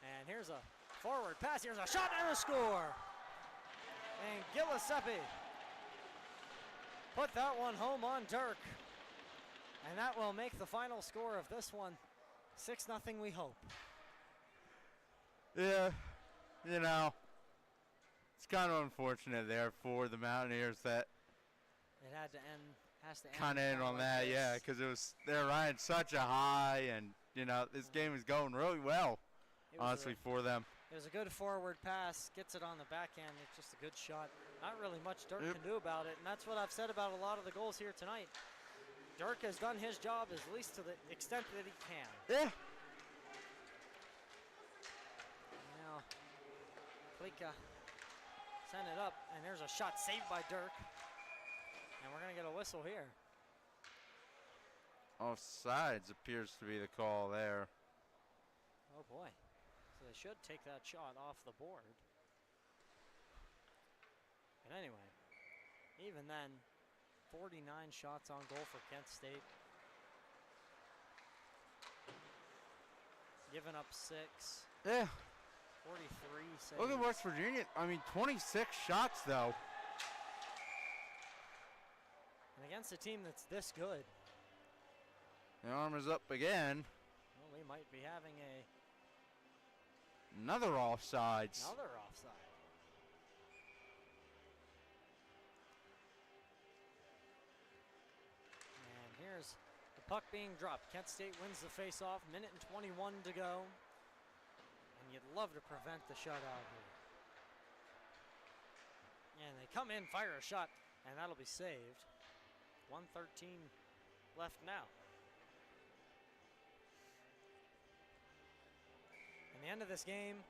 And here's a forward pass. Here's a shot and a score. And Giuseppe put that one home on Dirk. And that will make the final score of this one 6-0, we hope. Yeah, you know, it's kind of unfortunate there for the Mountaineers that it had to end, has to end. Kind of end on like that, this. yeah, because it was they're riding such a high, and you know this game is going really well, honestly, for them. It was a good forward pass, gets it on the backhand. It's just a good shot. Not really much Dirk can do about it, and that's what I've said about a lot of the goals here tonight. Dirk has done his job at least to the extent that he can. Yeah. Now, Klika sent it up, and there's a shot saved by Dirk. And we're going to get a whistle here. Offsides appears to be the call there. Oh boy. So they should take that shot off the board. But anyway, even then, 49 shots on goal for Kent State. Giving up 6. Yeah. 43 saves. Look at West Virginia. I mean, 26 shots, though. And against a team that's this good. The arm is up again. Well, we might be having Another offsides. another offside. And here's the puck being dropped. Kent State wins the face-off. Minute and 21 to go. And you'd love to prevent the shutout here. And they come in, fire a shot, and that'll be saved. 1:13 left now. And the end of this game,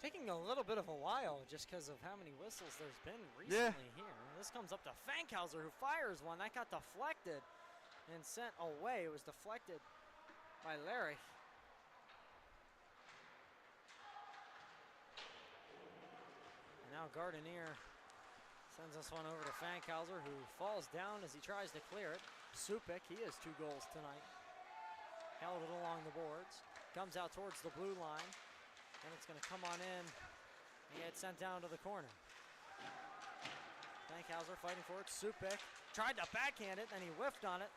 taking a little bit of a while just because of how many whistles there's been recently here. This comes up to Fankhauser, who fires one. That got deflected and sent away. It was deflected by Larry. And now Gardenier sends this one over to Fankhauser, who falls down as he tries to clear it. Supik, he has 2 goals tonight. Held it along the boards. Comes out towards the blue line. And it's going to come on in and get sent down to the corner. Fankhauser fighting for it. Supik tried to backhand it, then he whiffed on it.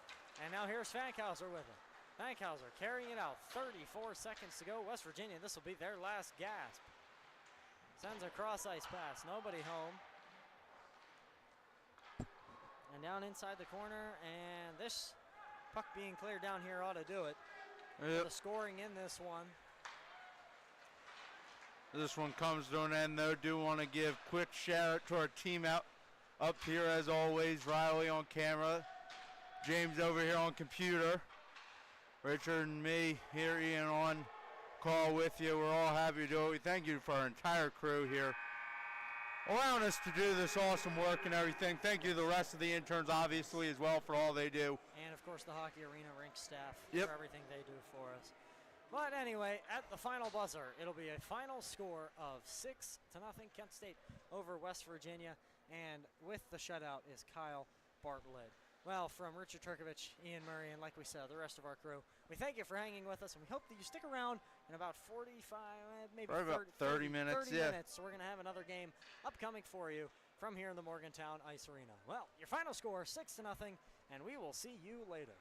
And now here's Fankhauser with it. Fankhauser carrying it out. 34 seconds to go. West Virginia, this will be their last gasp. Sends a cross-ice pass. Nobody home. And down inside the corner. And this puck being cleared down here ought to do it. Yep. The scoring in this one. This one comes to an end, though. Do want to give quick shout out to our team out Up here, as always, Riley on camera. James over here on computer. Richard and me here, Ian, on call with you. We're all happy to do it. We thank you for our entire crew here, allowing us to do this awesome work and everything. Thank you to the rest of the interns, obviously, as well, for all they do. And, of course, the hockey arena rink staff Yep. for everything they do for us. But anyway, at the final buzzer, it'll be a final score of 6-0 Kent State over West Virginia. And with the shutout is Kyle Bartlett. Well, from Richard Turkovich, Ian Murray, and like we said, the rest of our crew, we thank you for hanging with us, and we hope that you stick around in about 45, maybe Probably about 30 minutes, 30 yeah. minutes. So we're going to have another game upcoming for you from here in the Morgantown Ice Arena. Well, your final score, 6-0, and we will see you later.